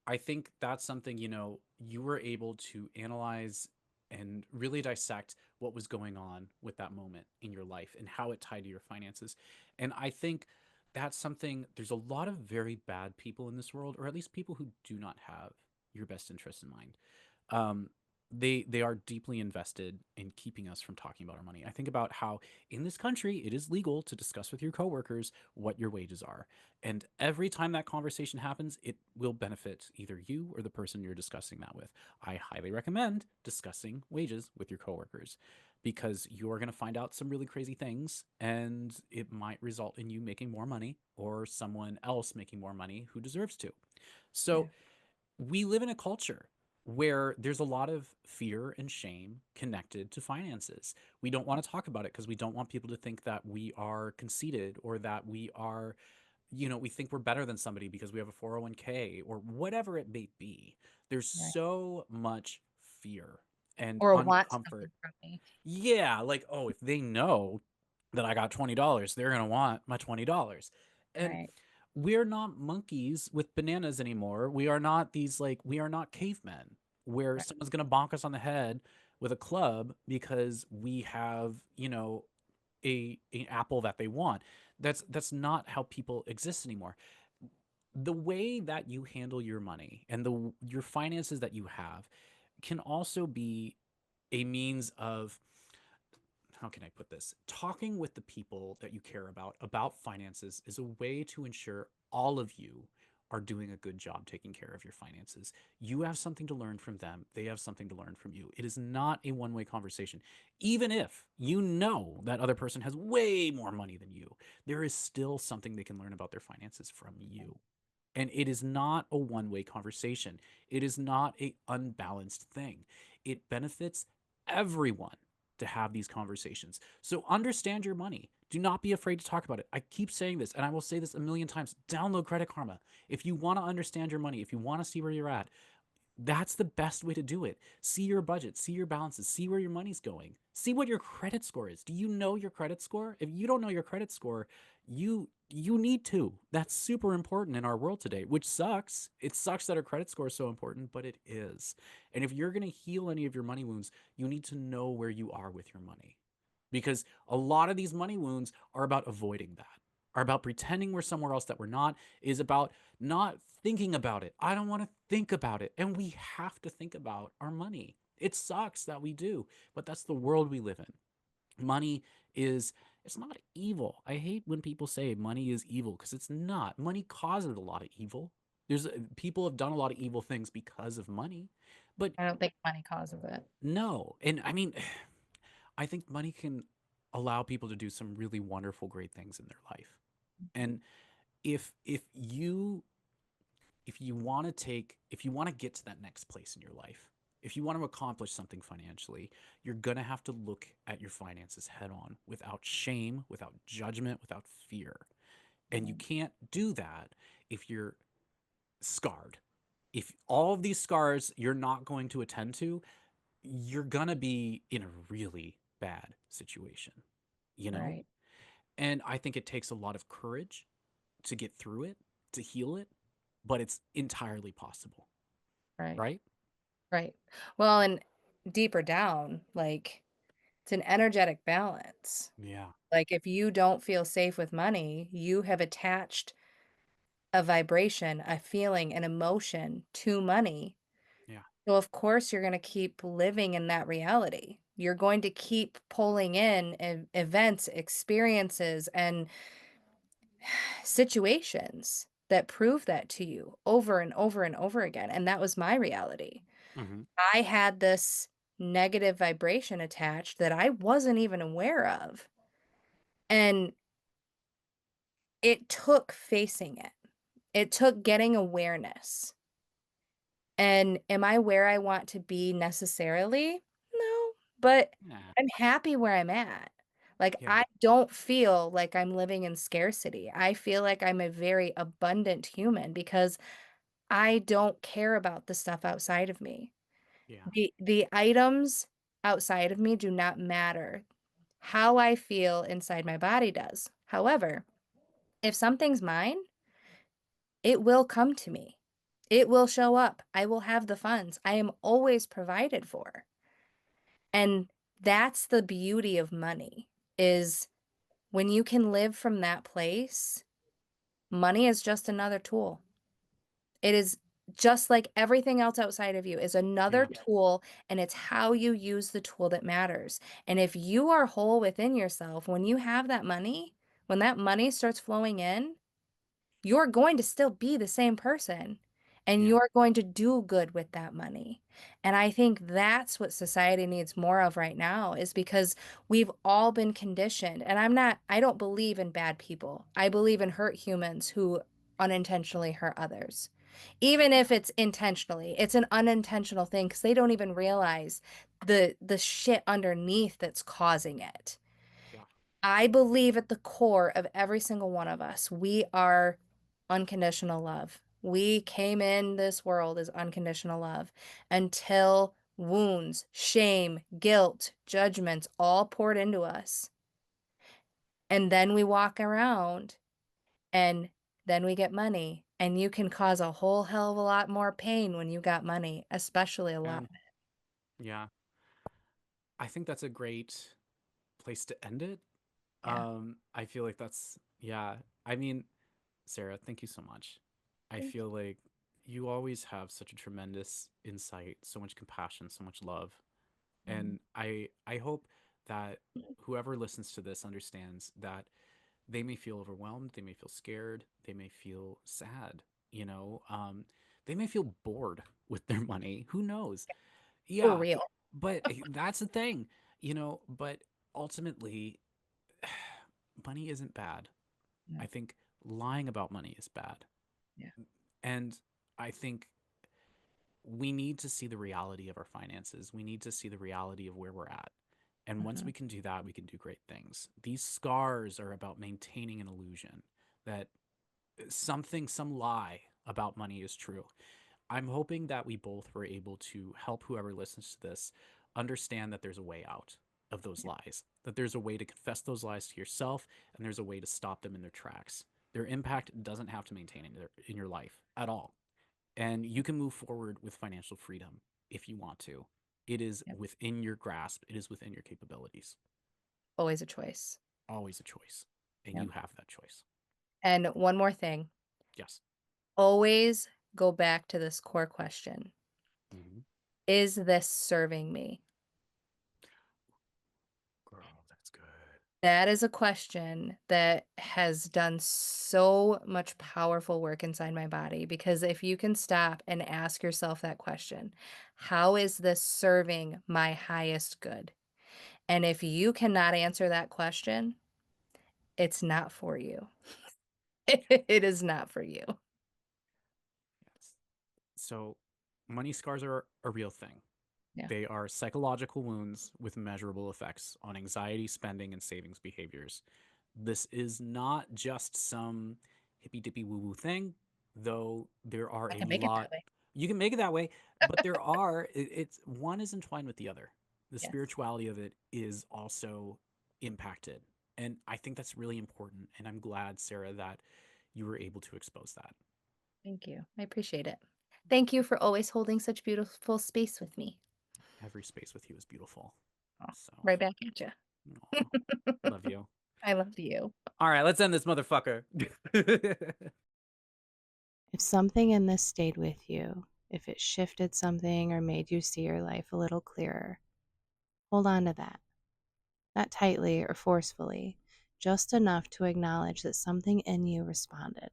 I think that's something, you were able to analyze and really dissect what was going on with that moment in your life and how it tied to your finances. And I think that's something, there's a lot of very bad people in this world, or at least people who do not have your best interest in mind. um, they are deeply invested in keeping us from talking about our money. I think about how in this country it is legal to discuss with your coworkers what your wages are, and every time that conversation happens, it will benefit either you or the person you're discussing that with. I highly recommend discussing wages with your coworkers because you're going to find out some really crazy things, and it might result in you making more money or someone else making more money who deserves to. Yeah. So we live in a culture where there's a lot of fear and shame connected to finances. We don't want to talk about it because we don't want people to think that we are conceited or that we are, we think we're better than somebody because we have a 401k or whatever it may be. There's Right. so much fear and Or want uncomfort. something from me. Yeah, like, oh, if they know that I got $20, they're going to want my $20. And Right. we're not monkeys with bananas anymore. We are not these, like, we are not cavemen where Right. someone's going to bonk us on the head with a club because we have, a apple that they want. That's not how people exist anymore. The way that you handle your money and the your finances that you have can also be a means of, how can I put this? Talking with the people that you care about finances is a way to ensure all of you are doing a good job taking care of your finances. You have something to learn from them, they have something to learn from you. It is not a one way conversation. Even if you know that other person has way more money than you, there is still something they can learn about their finances from you. And it is not a one way conversation. It is not a unbalanced thing. It benefits everyone to have these conversations. So understand your money. Do not be afraid to talk about it. I keep saying this, and I will say this a million times. Download Credit Karma. If you want to understand your money, if you want to see where you're at, that's the best way to do it. See your budget, see your balances, see where your money's going. See what your credit score is. Do you know your credit score? If you don't know your credit score, you need to. That's super important in our world today, which sucks. It sucks that our credit score is so important, but it is. And if you're going to heal any of your money wounds, you need to know where you are with your money. Because a lot of these money wounds are about avoiding that, are about pretending we're somewhere else that we're not, is about not thinking about it. I don't want to think about it. And we have to think about our money. It sucks that we do, but that's the world we live in. Money is, it's not evil. I hate when people say money is evil because it's not. Money causes a lot of evil. There's people have done a lot of evil things because of money, but I don't think money causes it. no. And I mean, I think money can allow people to do some really wonderful, great things in their life. And if you want to get to that next place in your life, if you want to accomplish something financially, you're going to have to look at your finances head on without shame, without judgment, without fear. And you Right. can't do that if you're scarred. If all of these scars you're not going to attend to, you're going to be in a really bad situation, you know? Right. And I think it takes a lot of courage to get through it, to heal it, but it's entirely possible, Right. right? Right. Well, and deeper down, like it's an energetic balance. Yeah. Like if you don't feel safe with money, you have attached a vibration, a feeling, an emotion to money. Yeah. So of course you're going to keep living in that reality. You're going to keep pulling in events, experiences, and situations that prove that to you over and over and over again. And that was my reality. Hmm. I had this negative vibration attached that I wasn't even aware of. And it took facing it. It took getting awareness. And am I where I want to be necessarily? No, but Yeah. I'm happy where I'm at. Like, Yeah. I don't feel like I'm living in scarcity. I feel like I'm a very abundant human because I don't care about the stuff outside of me. Yeah. The items outside of me do not matter. How I feel inside my body does. However, if something's mine, it will come to me. It will show up. I will have the funds. I am always provided for. And that's the beauty of money, is when you can live from that place, money is just another tool. It is just like everything else outside of you is another Yeah. tool, and it's how you use the tool that matters. And if you are whole within yourself, when you have that money, when that money starts flowing in, you're going to still be the same person, and Yeah. you're going to do good with that money. And I think that's what society needs more of right now, is because we've all been conditioned. And I don't believe in bad people. I believe in hurt humans who unintentionally hurt others. Even if it's intentionally, it's an unintentional thing because they don't even realize the shit underneath that's causing it. Yeah. I believe at the core of every single one of us, we are unconditional love. We came in this world as unconditional love until wounds, shame, guilt, judgments all poured into us. And then we walk around and then we get money. And you can cause a whole hell of a lot more pain when you got money, especially a lot And of it. yeah, I think that's a great place to end it. Yeah. I feel like that's, yeah. I mean, Sarah, thank you so much. I Thank feel like you always have such a tremendous insight, so much compassion, so much love. you. And I hope that whoever listens to this understands that they may feel overwhelmed, they may feel scared, they may feel sad, you know, they may feel bored with their money. Who knows? For Yeah, real. but that's the thing, you know, but ultimately, money isn't bad. Yeah. I think lying about money is bad. Yeah. And I think we need to see the reality of our finances. We need to see the reality of where we're at. And once Mhm. we can do that, we can do great things. These scars are about maintaining an illusion that something, some lie about money is true. I'm hoping that we both were able to help whoever listens to this understand that there's a way out of those lies, that there's a way to confess those lies to yourself, and there's a way to stop them in their tracks. Their impact doesn't have to maintain in your life at all. And you can move forward with financial freedom if you want to. It is Yep. within your grasp, it is within your capabilities. Always a choice. Always a choice. And Yep. you have that choice. And one more thing, Yes. always go back to this core question. Mm-hmm. Is this serving me? Girl, that's good. That is a question that has done so much powerful work inside my body, because if you can stop and ask yourself that question, how is this serving my highest good? And if you cannot answer that question, it's not for you. It is not for you. Yes. So, money scars are a real thing. Yeah. They are psychological wounds with measurable effects on anxiety, spending, and savings behaviors. This is not just some hippy dippy woo woo thing, though there are I a can make it lot. that way. You can make it that way, but there are, it's one is entwined with the other. The Yes. spirituality of it is also impacted. And I think that's really important. And I'm glad, Sarah, that you were able to expose that. Thank you. I appreciate it. Thank you for always holding such beautiful space with me. Every space with you is beautiful. Oh, So, right back at you. aw, love you. I love you. All right, let's end this motherfucker. If something in this stayed with you, if it shifted something or made you see your life a little clearer, hold on to that. Not tightly or forcefully, just enough to acknowledge that something in you responded.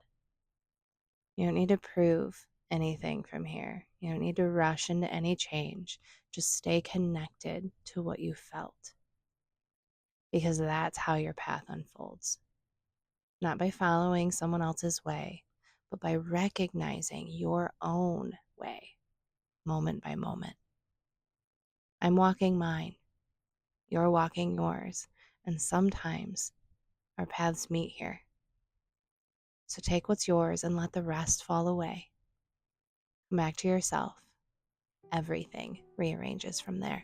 You don't need to prove anything from here. You don't need to rush into any change. Just stay connected to what you felt, because that's how your path unfolds. Not by following someone else's way, but by recognizing your own way, moment by moment. I'm walking mine, you're walking yours, and sometimes our paths meet here. So take what's yours and let the rest fall away. Come back to yourself. Everything rearranges from there.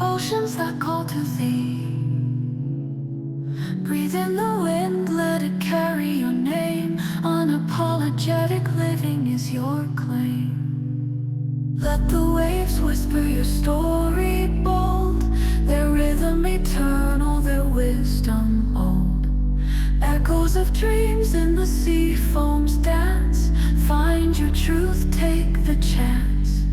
oceans that call to thee. Breathe in the wind, let it carry your name. Unapologetic living is your claim. Let the waves whisper your story bold, their rhythm eternal, their wisdom old. Echoes of dreams in the sea foam's dance. Find your truth, take the chance.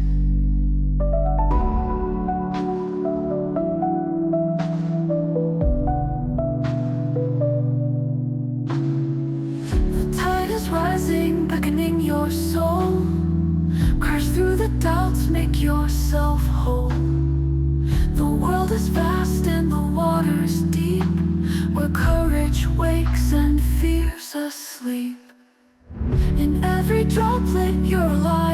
The tide is rising, beckoning your soul. Crash through the doubts, make yourself whole. The world is vast and the water's deep, where courage wakes and fear's asleep. In every droplet you're alive.